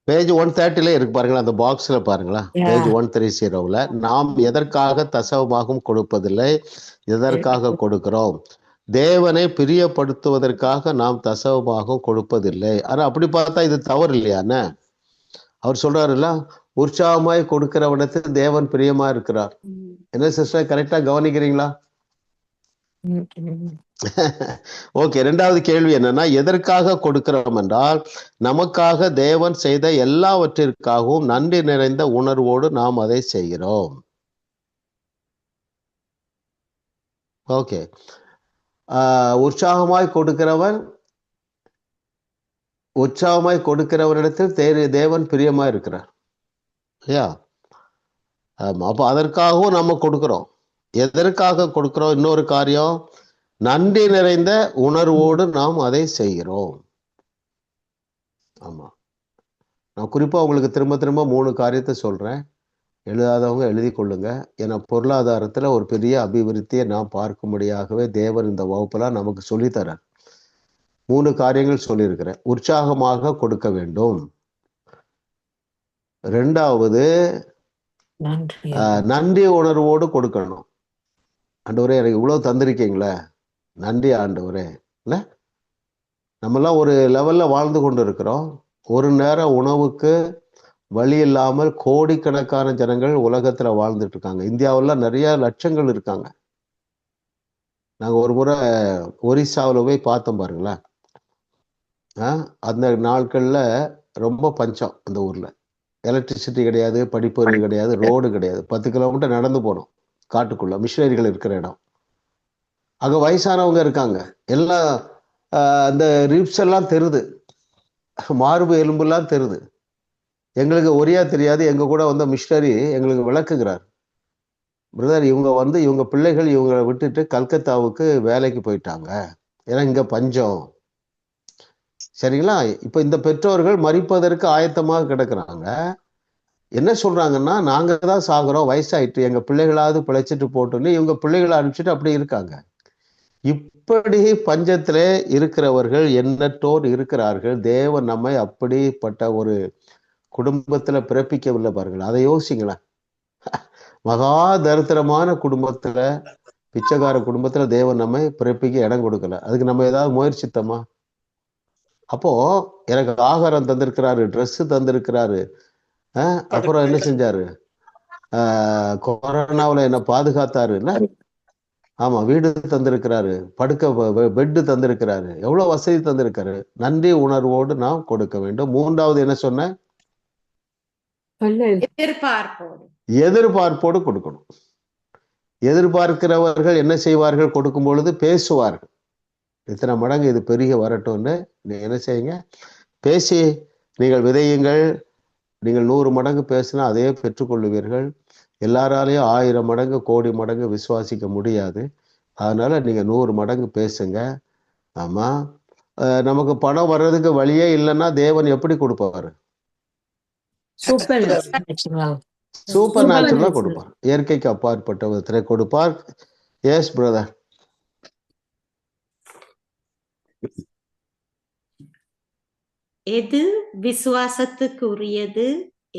S1: பேஜ் 130 இருக்கு பாருங்களா, அந்த பாக்ஸ்ல பாருங்களா, பேஜ் 130. நாம் எதற்காக தசமபாகம் கொடுப்பதில்லை, எதற்காக கொடுக்கிறோம்? தேவனை பிரியப்படுத்துவதற்காக நாம் தசமபாகம் கொடுப்பதில்லை. ஆனா அப்படி பார்த்தா இது தவறு இல்லையாண்ணே? அவர் சொல்றாருல்ல, உற்சாகமாய் கொடுக்கிறவனத்தில் தேவன் பிரியமா இருக்கிறார். என்ன சிஸ்டர், கரெக்டா கவனிக்கிறீங்களா? ஓகே. 2வது கேள்வி என்னன்னா, எதற்காக கொடுக்கிறோம் என்றால் நமக்காக தேவன் செய்த எல்லாவற்றிற்காகவும் நன்றி நிறைந்த உணர்வோடு நாம் அதை செய்கிறோம். ஓகே. உற்சாகமாய் கொடுக்கிறவனிடத்தில் தேவன் பிரியமா இருக்கிறார் இல்லையா? ஆமா. அப்போ அதற்காகவும் நம்ம கொடுக்கிறோம். எதற்காக கொடுக்கிறோம்? இன்னொரு காரியம், நன்றி நிறைந்த உணர்வோடு நாம் அதை செய்கிறோம். ஆமா. நான் குறிப்பா உங்களுக்கு திரும்ப 3 காரியத்தை சொல்றேன். எழுதாதவங்க எழுதி கொள்ளுங்க. ஏன்னா பொருளாதாரத்துல ஒரு பெரிய அபிவிருத்தியை நாம் பார்க்கும்படியாகவே தேவன் இந்த வகுப்பெல்லாம் நமக்கு சொல்லித்தரார். 3 காரியங்கள் சொல்லியிருக்கிறேன். உற்சாகமாக கொடுக்க வேண்டும். 2வது நன்றி உணர்வோடு கொடுக்கணும். ஆண்டவரே எனக்கு இவ்வளவு தந்திருக்கீங்களே, நன்றி ஆண்டவரே. இல்ல, நம்மெல்லாம் ஒரு லெவல்ல வாழ்ந்து கொண்டு இருக்கிறோம். ஒரு நேர உணவுக்கு வழி இல்லாமல் கோடிக்கணக்கான ஜனங்கள் உலகத்துல வாழ்ந்துட்டு இருக்காங்க. இந்தியாவில் நிறைய லட்சங்கள் இருக்காங்க. நாங்க ஒரு முறை ஒரிசாவில் போய் பார்த்தோம் பாருங்களேன். அந்த நாட்கள்ல ரொம்ப பஞ்சம். அந்த ஊர்ல எலக்ட்ரிசிட்டி கிடையாது, படிப்பறிவு கிடையாது, ரோடு கிடையாது. 10 கிலோமீட்டர் நடந்து போனோம் காட்டுக்குள்ள, மிஷினரிகள் இருக்கிற இடம். அங்க வயசானவங்க இருக்காங்க. எல்லாம் அந்த ரிப்ஸ் எல்லாம் தெரியுது, மார்பு எலும்புலாம் தெரியுது. எங்களுக்கு ஒரியா தெரியாது. எங்க கூட வந்த மிஷினரி எங்களுக்கு விளக்குகிறார். பிரதர், இவங்க பிள்ளைகள் இவங்களை விட்டுட்டு கல்கத்தாவுக்கு வேலைக்கு போயிட்டாங்க, ஏன்னா இங்க பஞ்சம். சரிங்களா? இப்ப இந்த பெற்றோர்கள் மரிப்பதற்கு ஆயத்தமாக கிடக்குறாங்க. என்ன சொல்றாங்கன்னா, நாங்க தான் சாகுறோம், வயசாயிட்டு, எங்க பிள்ளைகளாவது பிழைச்சிட்டு போட்டுன்னு இவங்க பிள்ளைகளை அனுப்பிச்சுட்டு அப்படி இருக்காங்க. இப்படி பஞ்சத்திலே இருக்கிறவர்கள் எண்ணற்றோர் இருக்கிறார்கள். தேவன் நம்மை அப்படிப்பட்ட ஒரு குடும்பத்துல பிறப்பிக்கவில்லை பாருங்கள். அதை யோசிங்களேன். மகா தரித்திரமான குடும்பத்துல, பிச்சைக்கார குடும்பத்துல தேவன் நம்மை பிறப்பிக்க இடம் கொடுக்கல. அதுக்கு நம்ம ஏதாவது முயற்சித்தோமா? அப்போ எனக்கு ஆகாரம் தந்திருக்கிறாரு, ட்ரெஸ் தந்திருக்கிறாரு, அப்புறம் என்ன செஞ்சாரு, கொரோனாவில் என்ன பாதுகாத்தாருன்னா, ஆமா, வீடு தந்திருக்கிறாரு, பெட்டு தந்திருக்கிறாரு, எவ்வளவு வசதி தந்திருக்காரு. நன்றி உணர்வோடு நாம் கொடுக்க வேண்டும். 3வது என்ன சொன்ன? எதிர்பார்ப்போடு கொடுக்கணும். எதிர்பார்க்கிறவர்கள் என்ன செய்வார்கள்? கொடுக்கும் பொழுது பேசுவார்கள். இத்தனை மடங்கு இது பெருகி வரட்டும்னு நீங்க என்ன செய்யுங்க, பேசி நீங்கள் விதையுங்கள். நீங்கள் 100 மடங்கு பேசினா அதே பெற்றுக்கொள்ளுவீர்கள். எல்லாராலையும் 1000 மடங்கு கோடி மடங்கு விசுவாசிக்க முடியாது. அதனால நீங்க 100 மடங்கு பேசுங்க. ஆமா, நமக்கு பணம் வர்றதுக்கு வழியே இல்லைன்னா தேவன் எப்படி கொடுப்பாரு?
S7: சூப்பர்
S1: சூப்பர் நேச்சுரலா கொடுப்பார். இயற்கைக்கு அப்பாற்பட்ட விதத்திலே கொடுப்பார். Yes brother.
S2: எது விசுவாசத்துக்கு உரியது,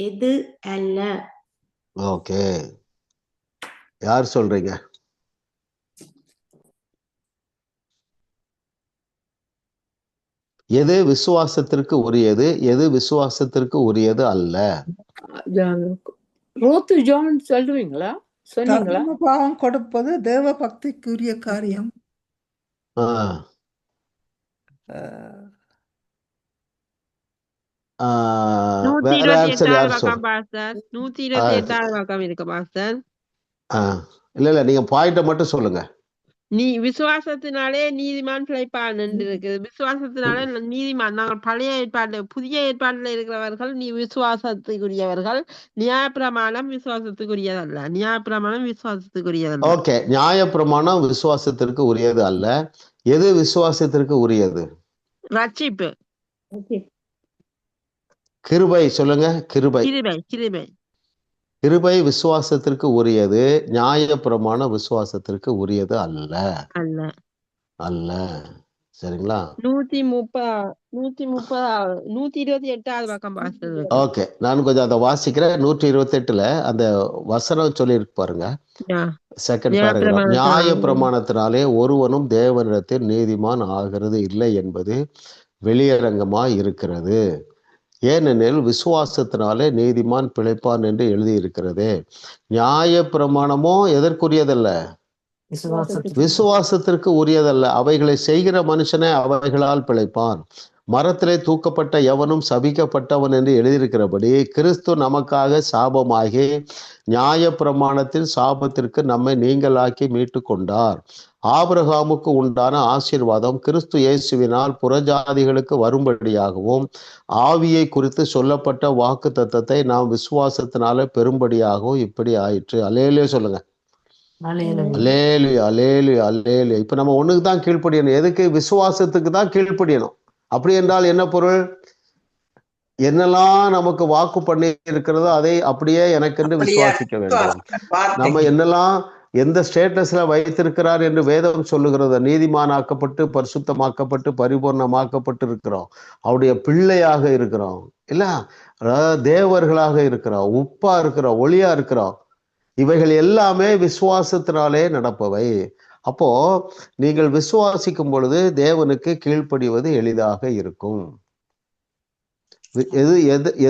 S2: எது அல்ல?
S1: ஓகே, யார் சொல்றீங்க? எது விசுவாசத்திற்கு உரியது, எது விசுவாசத்திற்கு உரியது அல்ல?
S7: ரோத்து ஜான் சொல்லுவீங்களா? சொன்னீங்களா?
S8: பாவம் கொடுப்பது தேவ பக்திக்குரிய காரியம்.
S1: வேற ஆன்சர் யார் இல்ல நீங்க பாயிண்ட மட்டும் சொல்லுங்க.
S5: நீ விசுவாசத்தினாலே நீதிமான் பிழைப்பான் என்று இருக்குது. விசுவாசத்தினாலே நீதிமான். நாங்கள் பழைய ஏற்பாடு புதிய ஏற்பாடுல இருக்கிறவர்கள் நீ விசுவாசத்துக்குரியவர்கள். நியாயப்பிரமாணம் விசுவாசத்துக்குரியதல்ல. நியாயப்பிரமாணம் விசுவாசத்துக்குரியதல்ல.
S1: ஓகே, நியாயப்பிரமாணம் விசுவாசத்திற்கு உரியது அல்ல. எது விசுவாசத்திற்கு உரியது?
S5: ரட்சிப்பு,
S1: கிருபை. சொல்லுங்க. கிருபை. கிருபை விசுவாசத்திற்கு உரியது. நியாயப்பிரமாண விசுவாசத்திற்கு உரியது அல்ல. அல்ல. சரிங்களா?
S5: 128வது பக்கம்.
S1: ஓகே, நான் கொஞ்சம் அதை வாசிக்கிறேன். 128ல அந்த வசனம் சொல்லியிருக்கு பாருங்க. Second paragraph. நியாய பிரமாணத்தினாலே ஒருவனும் தேவனிடத்தில் நீதிமான் ஆகிறது இல்லை என்பது வெளியரங்கமாய் இருக்கிறது. ஏனெனில் விசுவாசத்தினாலே நீதிமான் பிழைப்பான் என்று எழுதியிருக்கிறது. நியாய பிரமாணமோ எதற்குரியதல்ல? விசுவாசத்திற்கு உரியதல்ல. அவைகளை செய்கிற மனுஷனே அவைகளால் பிழைப்பான். மரத்திலே தூக்கப்பட்ட எவனும் சபிக்கப்பட்டவன் என்று எழுதியிருக்கிறபடி கிறிஸ்து நமக்காக சாபமாகி நியாய பிரமாணத்தின் சாபத்திற்கு நம்மை நீங்களாக்கி மீட்டு கொண்டார். ஆபிரகாமுக்கு உண்டான ஆசீர்வாதம் கிறிஸ்து இயேசுவினால் புறஜாதிகளுக்கு வரும்படியாகவும் ஆவியை குறித்து சொல்லப்பட்ட வாக்கு தத்தத்தை நாம் விசுவாசத்தினால பெரும்படியாகவும் இப்படி ஆயிற்று. அல்லேலூயா சொல்லுங்க. அல்லேலூயா, அல்லேலூயா, அல்லேலூயா. இப்ப நம்ம ஒண்ணுக்கு தான் கீழ்ப்படியணும். எதுக்கு? விசுவாசத்துக்கு தான் கீழ்ப்படியணும். அப்படி என்றால் என்ன பொருள்? என்னெல்லாம் நமக்கு வாக்கு பண்ணி இருக்கிறதோ அதை அப்படியே எனக்கென்று விசுவாசிக்க வேண்டும். நம்ம என்னெல்லாம் எந்த ஸ்டேட்டஸ்ல வைத்திருக்கிறார் என்று வேதம் சொல்லுகிறது. நீதிமானாக்கப்பட்டு பரிசுத்தமாக்கப்பட்டு பரிபூர்ணமாக்கப்பட்டு இருக்கிறோம். அவருடைய பிள்ளையாக இருக்கிறோம் இல்ல, தேவர்களாக இருக்கிறோம், உப்பா இருக்கிறோம், ஒளியா இருக்கிறோம். இவைகள் எல்லாமே விசுவாசத்தினாலே நடப்பவை. அப்போ நீங்கள் விசுவாசிக்கும் பொழுது தேவனுக்கு கீழ்ப்படிவது எளிதாக இருக்கும்.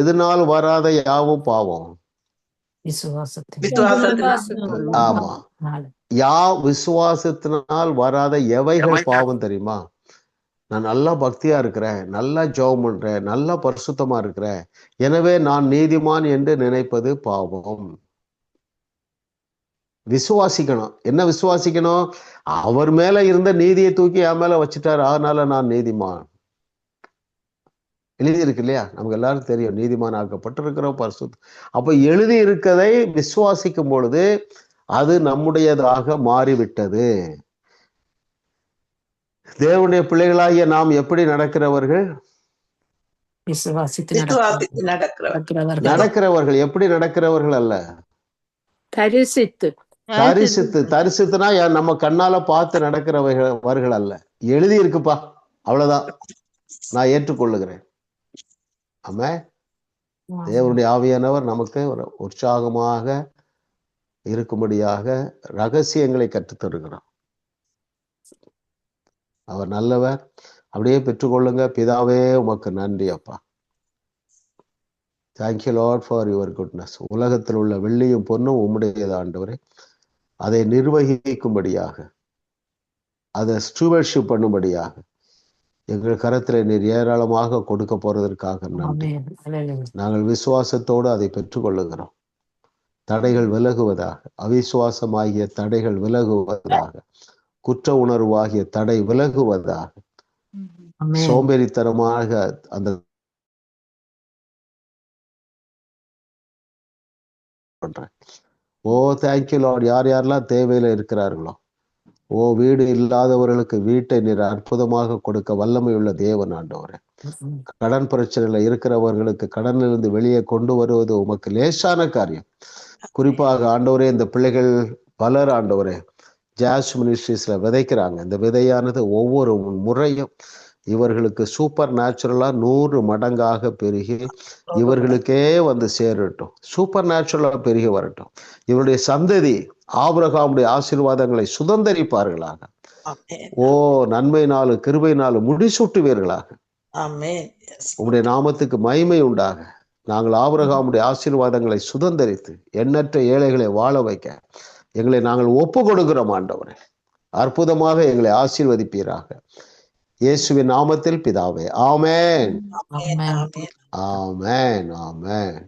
S1: எதனால் வராத யாவும் பாவம். ஆமா, விசுவாசத்தினால் வராத எவைகள் பாவம் தெரியுமா? நான் நல்லா பக்தியா இருக்கிறேன், நல்லா ஜெபம் பண்றேன், நல்லா பரிசுத்தமா இருக்கிறேன், எனவே நான் நீதிமான் என்று நினைப்பது பாவம். விசுவாசிக்கணும். என்ன விசுவாசிக்கணும்? அவர் மேல இருந்த நீதியை தூக்கி என் மேல வச்சுட்டாரு, அதனால நான் நீதிமான். எழுதி இருக்கு இல்லையா? நமக்கு எல்லாரும் தெரியும், நீதிமான் ஆக்கப்பட்டிருக்கிறோம், பரிசுத்த. அப்ப எழுதி இருக்கதை விசுவாசிக்கும் பொழுது அது நம்முடையதாக மாறிவிட்டது. தேவனுடைய பிள்ளைகளாகிய நாம் எப்படி நடக்கிறவர்கள்? நடக்கிறவர்கள். எப்படி நடக்கிறவர்கள் அல்ல, தரிசித்துனா நம்ம கண்ணால பார்த்து நடக்கிறவர்கள் அல்ல. எழுதி இருக்குப்பா, அவ்வளவுதான், நான் ஏற்றுக்கொள்ளுகிறேன். ஆமா, தேவனுடைய ஆவியானவர் நமக்கு ஒரு உற்சாகமாக இருக்கும்படியாக ரகசியங்களை கற்றுத் தருகிறார். அவர் நல்லவர். அப்படியே பெற்றுக்கொள்ளுங்க. பிதாவே உமக்கு நன்றி அப்பா. Thank you Lord for your goodness. உலகத்தில் உள்ள வெள்ளியும் பொன்னும் உம்முடையது ஆண்டவரே. அதை நிர்வகிக்கும்படியாக, அதை ஸ்டூவர்ஷிப் பண்ணும்படியாக எங்கள் கரத்தில் நீர் ஏராளமாக கொடுக்க போறதற்காக நன்றி. நாங்கள் விசுவாசத்தோடு அதை பெற்றுக்கொள்ளுகிறோம். தடைகள் விலகுவதாக, அவிசுவாசமாகிய தடைகள் விலகுவதாக, குற்ற உணர்வாகிய தடை விலகுவதாக, சோம்பேறித்தனமாக அந்த பண்றேன் ஓ தேங்க்யூ லார்ட். யார் யாரெல்லாம் தேவையில இருக்கிறார்களோ, ஓ வீடு இல்லாதவர்களுக்கு வீட்டை நீர் அற்புதமாக கொடுக்க வல்லமை உள்ள தேவன் ஆண்டவரே. கடன் பிரச்சனையில இருக்கிறவர்களுக்கு கடனிலிருந்து வெளியே கொண்டு வருவது உமக்கு லேசான காரியம். குறிப்பாக ஆண்டவரே, இந்த பிள்ளைகள் பலர் ஆண்டவரே ஜாஸ் மினிஸ்ட்ரிஸ்ல விதைக்கிறாங்க. இந்த விதையானது ஒவ்வொரு முறையும் இவர்களுக்கு சூப்பர் நேச்சுரலா 100 மடங்காக பெருகி இவர்களுக்கே வந்து சேரட்டும். சூப்பர் நேச்சுரலா பெருகி வரட்டும். இவருடைய சந்ததி ஆபிரகாமுடைய ஆசீர்வாதங்களை சுதந்தரிப்பார்களாக. ஓ நன்மையினாலும் கிருபையினாலும் முடிசூட்டுவீர்களாக. உங்களுடைய நாமத்துக்கு மகிமை உண்டாக. நாங்கள் ஆபிரகாமுடைய ஆசீர்வாதங்களை சுதந்தரித்து எண்ணற்ற ஏழைகளை வாழ வைக்க எங்களை நாங்கள் ஒப்பு கொடுக்கிறோம் ஆண்டவரே. அற்புதமாக எங்களை ஆசீர்வதிப்பீராக. இயேசுவின் நாமத்தில் பிதாவே, ஆமென், ஆமென், ஆமென்.